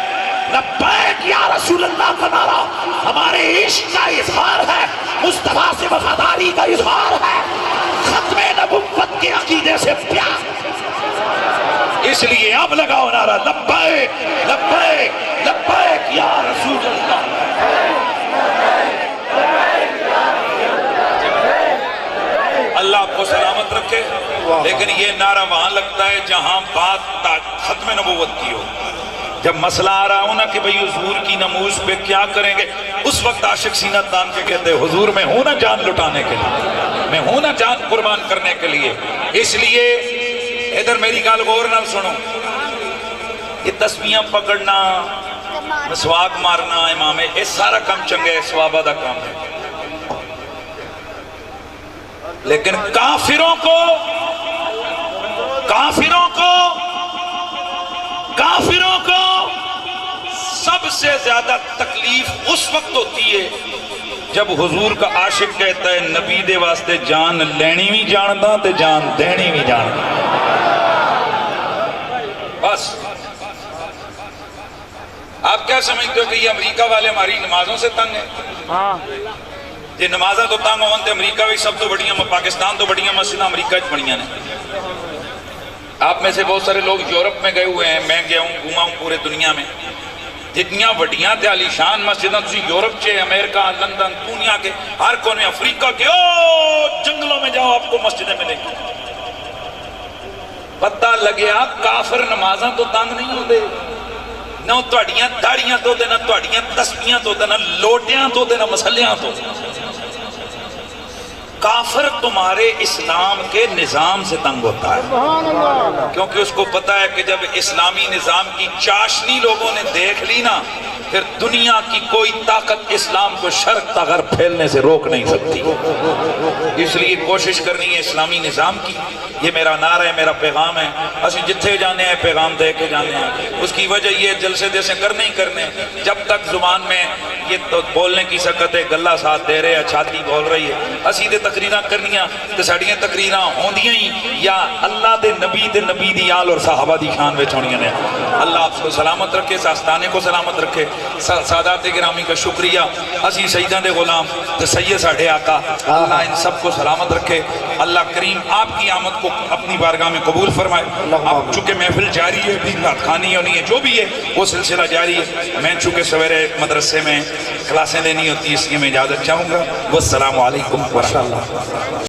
لبیک یا رسول اللہ کا نعرہ ہمارے عشق کا اظہار ہے، مصطفیٰ سے وفاداری کا اظہار ہے، ختم نبوت کے عقیدے سے پیار، اس لیے اب لگاؤ نعرہ لبیک لبیک لبیک یا رسول اللہ۔ لیکن یہ نعرہ وہاں لگتا ہے جہاں بات ختم نبوت کی ہو. جب مسئلہ آ رہا ہو نا کہ بھئی حضور کی نموز پہ کیا کریں گے، اس وقت عاشق سینہ تان کے کہتے ہیں حضور میں ہوں نا جان لٹانے کے لیے، میں ہوں نا جان قربان کرنے کے لیے. اس لیے ادھر میری گال غور نہ سنو، یہ تسبیحاں پکڑنا، مسواک مارنا امام، یہ سارا کام چنگے ہے، ثوابہ دا کام ہے. لیکن کافروں کو سب سے زیادہ تکلیف اس وقت ہوتی ہے جب حضور کا عاشق کہتا ہے نبی دے واسطے جان لینی بھی جاندا تے جان دینی بھی جاندا. بس آپ کیا سمجھتے ہو کہ یہ امریکہ والے ہماری نمازوں سے تنگ ہیں؟ یہ نمازیں تو تنگ ہوتے امریکہ بھی سب تو بڑیاں، پاکستان تو بڑیاں مسجدیں امریکہ بڑیاں نے. آپ میں سے بہت سارے لوگ یورپ میں گئے ہوئے ہیں، میں گیا ہوں، گھوما ہوں پورے دنیا میں. جتنیاں وڈیاں تے عالی شان مسجدیں تسی یورپ چے، امریکہ، لندن، دنیا کے ہر کونے، افریقہ کے جنگلوں میں جاؤ آپ کو مسجدیں ملیں گی. پتہ لگیا کافر نمازاں تو تنگ نہیں ہوتے، نہ تہاڈیاں داڑیاں تو نہ تہاڈیاں تسبیحاں تو نہ لوٹیاں تو نہ مسلیاں تو. کافر تمہارے اسلام کے نظام سے تنگ ہوتا ہے، کیونکہ اس کو پتا ہے کہ جب اسلامی نظام کی چاشنی لوگوں نے دیکھ لی نا، پھر دنیا کی کوئی طاقت اسلام کو شرق تغر پھیلنے سے روک نہیں سکتی. اس لیے کوشش کرنی ہے اسلامی نظام کی. یہ میرا نعرہ ہے، میرا پیغام ہے. اسی جتھے جانے ہیں پیغام دے کے جانے ہیں. اس کی وجہ یہ جلسے جیسے کرنے ہی کرنے، جب تک زبان میں یہ تو بولنے کی سکت ہے، گلہ ساتھ دے رہے ہیں، چھاتی بول رہی ہے، اسی دے تقریرہ کرنیاں تے ساڑیاں تقریرہ ہوندیاں ہی یا اللہ دے نبی دی آل اور صحابہ دی شان وچ ہونیاں نے. اللہ آپ کو سلامت رکھے، ساستانے کو سلامت رکھے. سادات گرامی کا شکریہ. اسی سیدہ دے غلام تے سید ساڑھے آقا، اللہ ان سب کو سلامت رکھے. اللہ کریم آپ کی آمد کو اپنی بارگاہ میں قبول فرمائے. اب چونکہ محفل جاری ہے، بھی رات خانی ہونی ہے، جو بھی ہے وہ سلسلہ جاری ہے. میں چونکہ سویرے مدرسے میں کلاسیں لینی ہوتی ہے، اس لیے میں اجازت چاہوں گا. والسلام علیکم ورحمۃ اللہ.